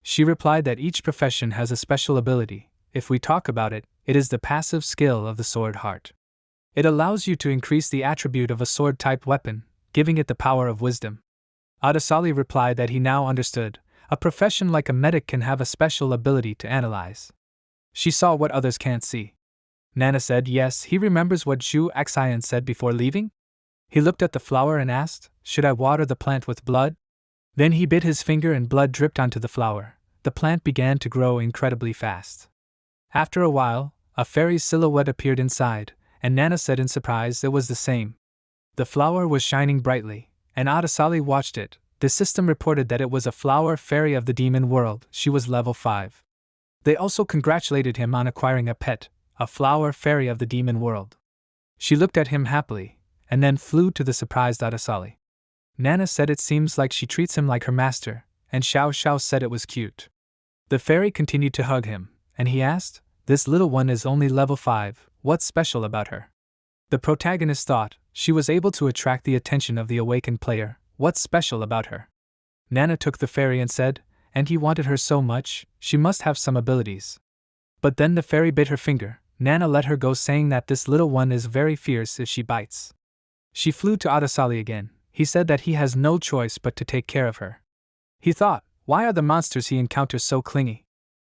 She replied that each profession has a special ability. If we talk about it, it is the passive skill of the sword heart. It allows you to increase the attribute of a sword-type weapon, giving it the power of wisdom. Adesali replied that he now understood, a profession like a medic can have a special ability to analyze. She saw what others can't see. Nana said yes, he remembers what Zhu Xian said before leaving. He looked at the flower and asked, should I water the plant with blood? Then he bit his finger and blood dripped onto the flower. The plant began to grow incredibly fast. After a while, a fairy's silhouette appeared inside, and Nana said in surprise it was the same. The flower was shining brightly, and Adesali watched it. The system reported that it was a flower fairy of the demon world, she was level 5. They also congratulated him on acquiring a pet, a flower fairy of the demon world. She looked at him happily, and then flew to the surprised Adesali. Nana said it seems like she treats him like her master, and Xiao Xiao said it was cute. The fairy continued to hug him, and he asked, this little one is only level 5, what's special about her? The protagonist thought, she was able to attract the attention of the awakened player, what's special about her? Nana took the fairy and said, and he wanted her so much, she must have some abilities. But then the fairy bit her finger. Nana let her go saying that this little one is very fierce if she bites. She flew to Adesali again. He said that he has no choice but to take care of her. He thought, why are the monsters he encounters so clingy?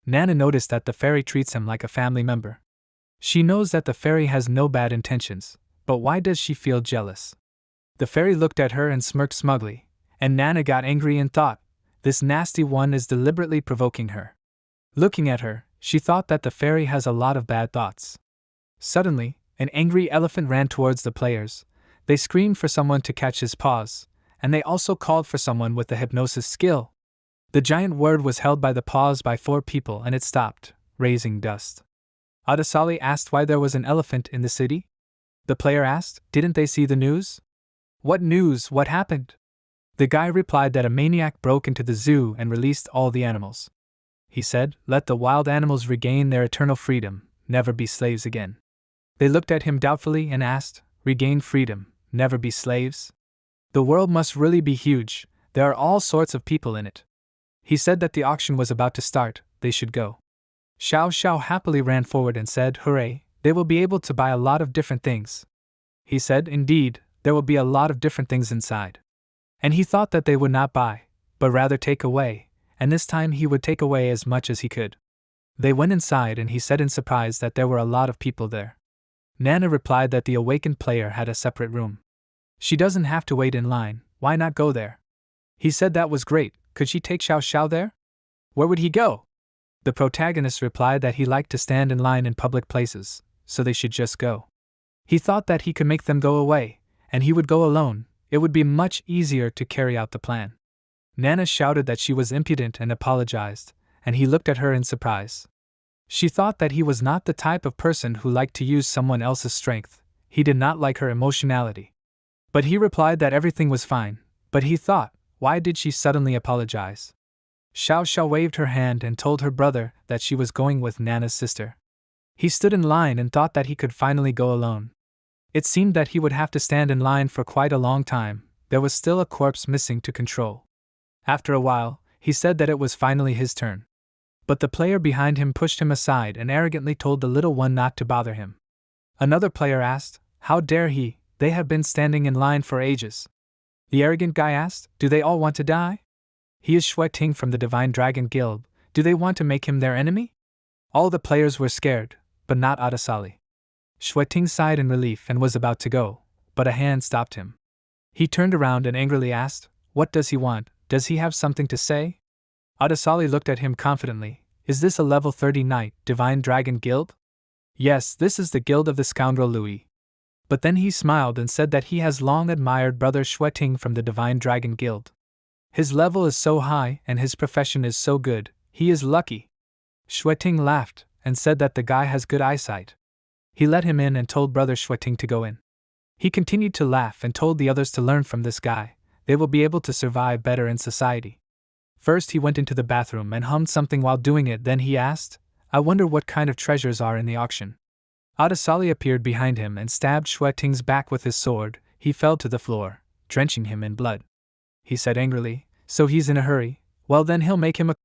Nana noticed that the fairy treats him like a family member. She knows that the fairy has no bad intentions, but why does she feel jealous? The fairy looked at her and smirked smugly, and Nana got angry and thought, this nasty one is deliberately provoking her. Looking at her, she thought that the fairy has a lot of bad thoughts. Suddenly, an angry elephant ran towards the players. They screamed for someone to catch his paws, and they also called for someone with the hypnosis skill. The giant word was held by the paws by 4 people and it stopped, raising dust. Adesali asked why there was an elephant in the city. The player asked, didn't they see the news? What news, what happened? The guy replied that a maniac broke into the zoo and released all the animals. He said, let the wild animals regain their eternal freedom, never be slaves again. They looked at him doubtfully and asked, regain freedom, never be slaves? The world must really be huge, there are all sorts of people in it. He said that the auction was about to start, they should go. Xiao Xiao happily ran forward and said, hooray, they will be able to buy a lot of different things. He said, indeed, there will be a lot of different things inside. And he thought that they would not buy, but rather take away, and this time he would take away as much as he could. They went inside and he said in surprise that there were a lot of people there. Nana replied that the awakened player had a separate room. She doesn't have to wait in line, why not go there? He said that was great, could she take Xiao Xiao there? Where would he go? The protagonist replied that he liked to stand in line in public places, so they should just go. He thought that he could make them go away, and he would go alone, it would be much easier to carry out the plan. Nana shouted that she was impudent and apologized, and he looked at her in surprise. She thought that he was not the type of person who liked to use someone else's strength, he did not like her emotionality. But he replied that everything was fine, but he thought, why did she suddenly apologize? Xiao Xiao waved her hand and told her brother that she was going with Nana's sister. He stood in line and thought that he could finally go alone. It seemed that he would have to stand in line for quite a long time, there was still a corpse missing to control. After a while, he said that it was finally his turn. But the player behind him pushed him aside and arrogantly told the little one not to bother him. Another player asked, how dare he, they have been standing in line for ages. The arrogant guy asked, do they all want to die? He is Shui Ting from the Divine Dragon Guild, do they want to make him their enemy? All the players were scared, but not Adesali. Shui Ting sighed in relief and was about to go, but a hand stopped him. He turned around and angrily asked, what does he want, does he have something to say? Adesali looked at him confidently, is this a level 30 knight, Divine Dragon Guild? Yes, this is the guild of the scoundrel Louis. But then he smiled and said that he has long admired Brother Xueting from the Divine Dragon Guild. His level is so high and his profession is so good, he is lucky. Xueting laughed and said that the guy has good eyesight. He let him in and told Brother Xueting to go in. He continued to laugh and told the others to learn from this guy. They will be able to survive better in society. First he went into the bathroom and hummed something while doing it. Then he asked, "I wonder what kind of treasures are in the auction." Adesali appeared behind him and stabbed Xueting's back with his sword. He fell to the floor, drenching him in blood. He said angrily, "So he's in a hurry? Well then he'll make him a